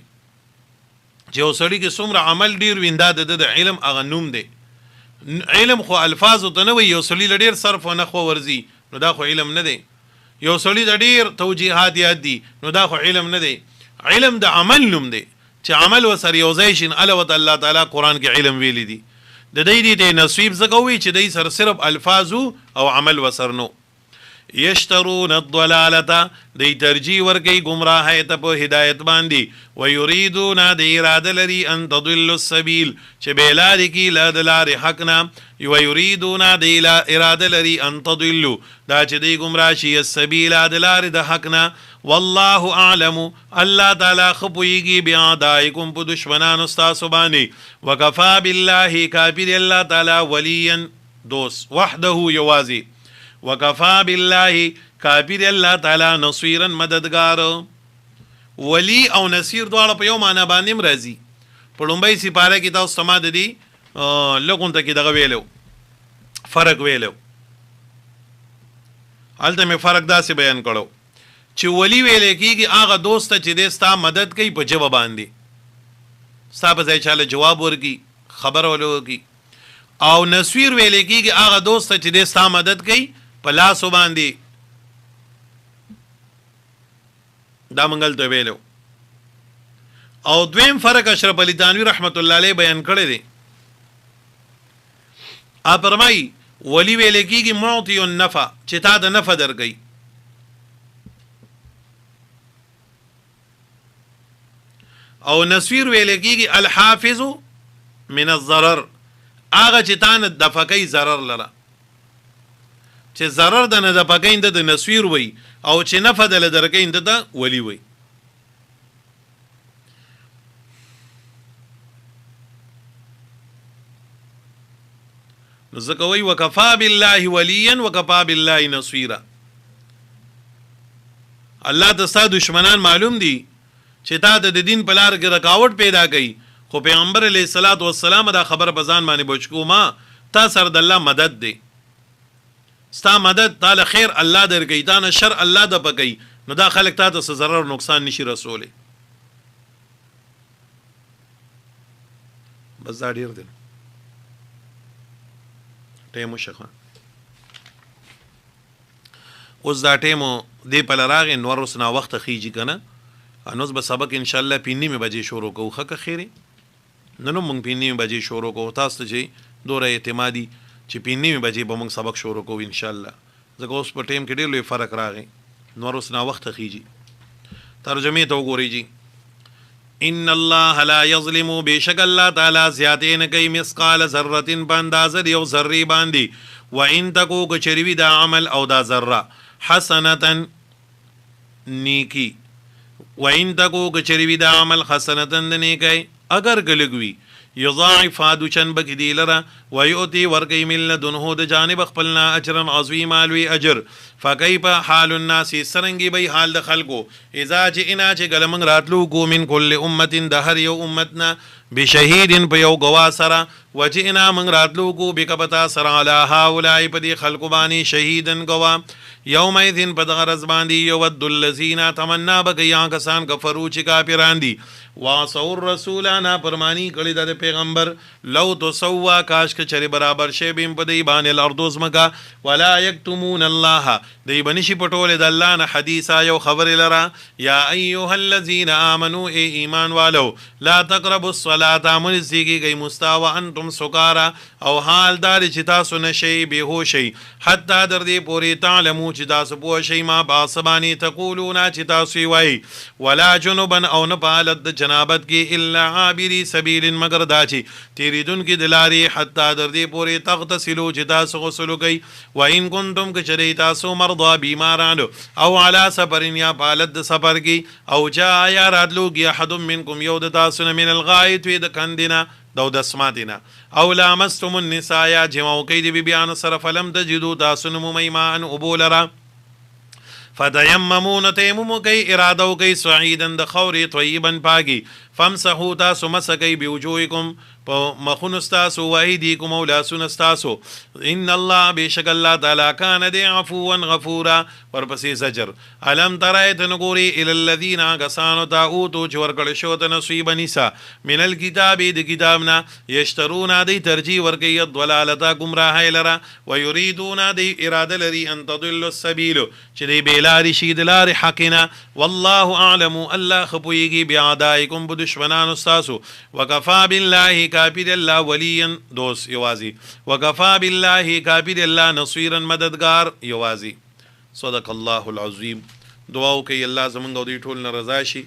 چې یو سړي کې څومره عمل ډېر وي دا د علم هغه نوم دی. علم خو الفاظو ته نه وي، یو سړي له ډېر صرف و نحو ورځي نو دا خو علم نه دی. یو سړي د ډېر توجیهات یاد دي نو دا خو علم نه دی. علم د عمل نوم دی چې عمل وسره یو ځای شي. الوت الله تعالی قرآن کې علم ویلی دي. د دې نصیب ځکه وي چې دې سره صرف الفاظو او عمل وسر نو. یشترون الضلالة دی ترجیح ورکی گمراهی تا په هدایت باندې ویریدون دی اراده لري ان تضلوا السبیل چې بیلاری کی لادلار حقنا ویریدون دی اراده لري ان تضلوا دا چې دی گمراه شي السبیل لادلار د حقنا والله اعلم الله تعالی خپویږي بیاعدائکم په دشمنانو ستاسو باندې وکفا بالله کافر الله تعالی ولیا دوست وحده یوازي وکفا بالله کافر الله تعالی نصیرا مددگار ولی او نصیر دواړه په یو معنا باندې راځي په لومبۍ سپاره کې تاسو سما د دې لګون ته کې دغه ویلو فرق ویلو هلته مې فرق داسې بیان کړو چې ولی ویلې کېږي هغه دوست چې دې ستا مدد کوي په ژبه باندې ستا په ځای چاله جواب ورکړي خبره ولوکړي او نصیر ویلې کېږي هغه دوست چې دې ستا مدد کوي په لاسو باندې دا منګل ته ویلو او دویم فرق اشرف علی تانوی رحمت الله علیه بیان کړی دی فرمایي ولی ویلې کېږي معطی النفع چې تا د نفع درکوي او نصیر ویلې کېږي الحافظ من الضرر هغه چې تا نه دفع کوي ضرر لره چې ضرر د نه دفع کوي د نصیر وي او چې نفع د له درکوي د ولی وي نو ځکه وایي وکفا بالله ولیا وکفا بالله نصیرا الله ته ستا دشمنان معلوم دي چې تا د دین په لار کې رکاوټ پیدا کوي خو پیغمبر علیه الصلاۃ والسلام دا خبر بزان باندې بچکو ما تا سره د الله مدد دی ستا مدد تعالی خیر الله درکوي تا نه شر الله د پکوي نو دا خلک تا ته ضرر نقصان نشي رسولی بس دا ډیر دی ټیمو شخه اوس دا ټیمو دی په لراغې نور اوس نا وخت خیجی کنه انوس به سبق ان شاء الله پینی می بجې شروع کوو خکه خیره نو مونږ پینی می بجې شروع کوو تاسو ته چې دوره اعتمادي چې پینی می بجې به مونږ سبق شروع کوو ان شاء الله ځکه اوس په ټیم کې ډېر لوی فرق راغی نور اوس نا وخت خیجی ترجمه ته وګورئ جی ان الله لا یظلم بشک الله تعالی زیاتې نه کوي مثقال ذره باندازه یو ذره باندې و ان تکو کچریوی دا عمل او دا ذره حسنه نیکی و ان تکو کچریوی دا عمل حسنه نیکی اگر گلګوي یضاعف دچن بکدی لرا و یؤتی ورکی من لدنه د جانب خپلنا اجرا عظیما لوی اجر فکیف حال الناس سرنگی بی حال د خلقو اذا جئنا چې گلمنګ راتلو کو من کل امه د هر یو امتنا بشهید په یو گوا سره وجئنا من راتلو کو بکبتا سره علی هؤلاء پدی خلق بانی شهیدن گوا یومئذ بدغرز باندې یود الذین تمنا بگیا کسان کفرو چې کافران دي واسو الرسولنا پرمانی کړي د پیغمبر لو تسوا کاش ک چری برابر شی بیم په دی باندې الارض زمکا ولا یکتمون الله دی بنشي پټول د الله نه حدیثا یو خبر لرا یا ایها الذین آمنو ای ایمان والو لا تقربوا الصلاة منزیږي گئی مستوا انتم سکارا او حال دار چې تاسو نشي بهوشي حتی در دې پوری تعلمو چې تاسو پوه شئ ما باسبانی تقولون چې تاسو وای ولا جنبا او نه پالد جنابت کی الا عابری سبیل مگر داچی تیریدون کی دلاری حتی در دې پوری تغتسلوا چې تاسو غسل کوي و ان کنتم کچری تاسو مرضى بیمارانو او علی سفر یا پالد سفر کی او جاء یا راتلو کی احد منکم یود تاسو من الغایت د کندنا دو دسماتنا او لامستم النساء یا جمعو کی دی بیان سره فلم تجدو تاسو ممیمان ابولرا فتیممون تیممو کی ارادو کی سعیدن د خوری طیبا پاکی فامسحو تاسو مسکی بوجوهکم مخون استاسو و ایدیکم او لاسون استاسو ان الله بیشک الله تعالی کان دی عفوا غفورا ورپسې زجر الم ترایت نګوري ال الذین غسانو تا اوتو چې ورکړ شو ته نصیب نساء من الكتاب د کتابنا یشترون دی ترجی ورګي ضلالتا گمراهی لرا و یریدون دی اراده لري ان تضل السبیل چې دی بیلاری شي دلار حقنا والله اعلم الله خپویږي بیاعدائکم بدشمنان استاسو وکفا بالله کافر الله ولیا دوست یوازي وکفا بالله کافر الله نصيرا مددگار یوازي صدق الله العظیم. دعا وکړئ الله زمونږ او دوی ټول نه رضا شي،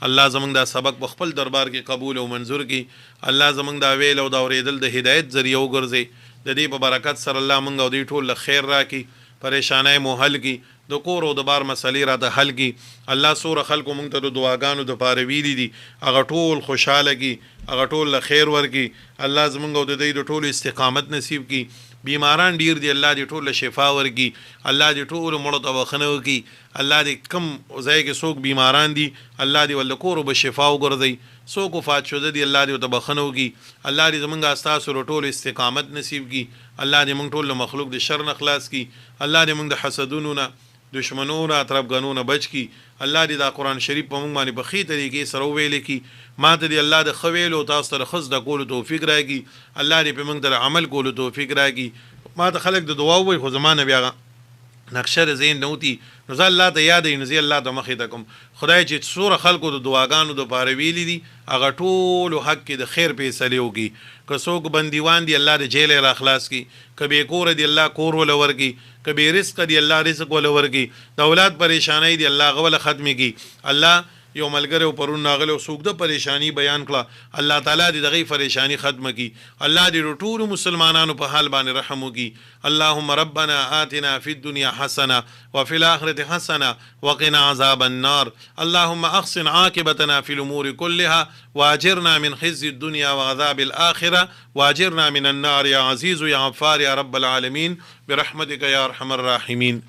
الله زمونږ دا سبق په خپل دربار کې قبول او منظور کړي، الله زمونږ دا ویل او دا اورېدل د هدایت ذریعه وګرځي، د دې په برکت سره الله مونږ او دوی ټول له خیر راکړي، پریشانۍ مو حل کړي، د کور او د بار مسلې راته حل کړي. الله سوره خلکو مونږ ته د دعاګانو دپاره ویلي دي، هغه ټول خوشحاله کړي، هغه ټول له خیر ورکړي، الله زمونږ او د دوی د ټولو استقامت نصیب کړي. بیماران ډیر دي، الله دې ټول له شفا ورکړي، الله دې ټولو مړو ته بخښنه وکړي، الله دې کم ځای کې څوک بیماران دي الله دې ول کورو به شفا وګرځي، څوک وفات شوده دي الله دې ورته بخښنه وکړي، الله دې زمونږ ستاسو ټولو استقامت نصیب کړي، الله دې مونږ ټول له مخلوق د شر نه خلاص کړي، الله دې مونږ د حسدونو نه، دشمنونو نه، طرفګانو نه بچ کړي، الله دې دا قرآن شریف په مونږ باندې په ښې طریقې سره وویلې کړي، ما ته دې الله د ښه ویلو تاسو ته د ښه زده کولو توفیق راکړي، الله دې په مونږ ته د عمل کولو توفیق راکړي. ما ته خلک د دعا ووایي خو زما نه بیا نقشه د ذهن نه وتي، نو زه الله ته یادوي، نو زه الله ته مخې ته کوم. خدای چې څومره خلکو د دعاګانو دپاره ویلي دي هغه ټولو حق کې د خیر فیصلې وکړي، که څوک بندیوان دي الله د جیل یې راخلاص کړي، که بې کوره دي الله کور وله ورکړي، که بې رزقه دي الله رزق وله ورکړي، د اولاد پریشانۍ دي الله هغه وله ختمې کړي. الله یو ملګری پرون ناغلی او څوک د پریشانی بیان کړه، الله تعالی دې دغه پریشانی ختمه کړي، الله دې ټول مسلمانانو په حال باندې رحم وکړي. اللهم ربنا آتنا فی الدنيا حسنه وفي الآخرة حسنه وقنا عذاب النار. اللهم احسن عاقبتنا في الامور كلها واجرنا من خزي الدنيا وعذاب الاخره واجرنا من النار يا عزيز يا غفار يا رب العالمين برحمتك يا ارحم الراحمين.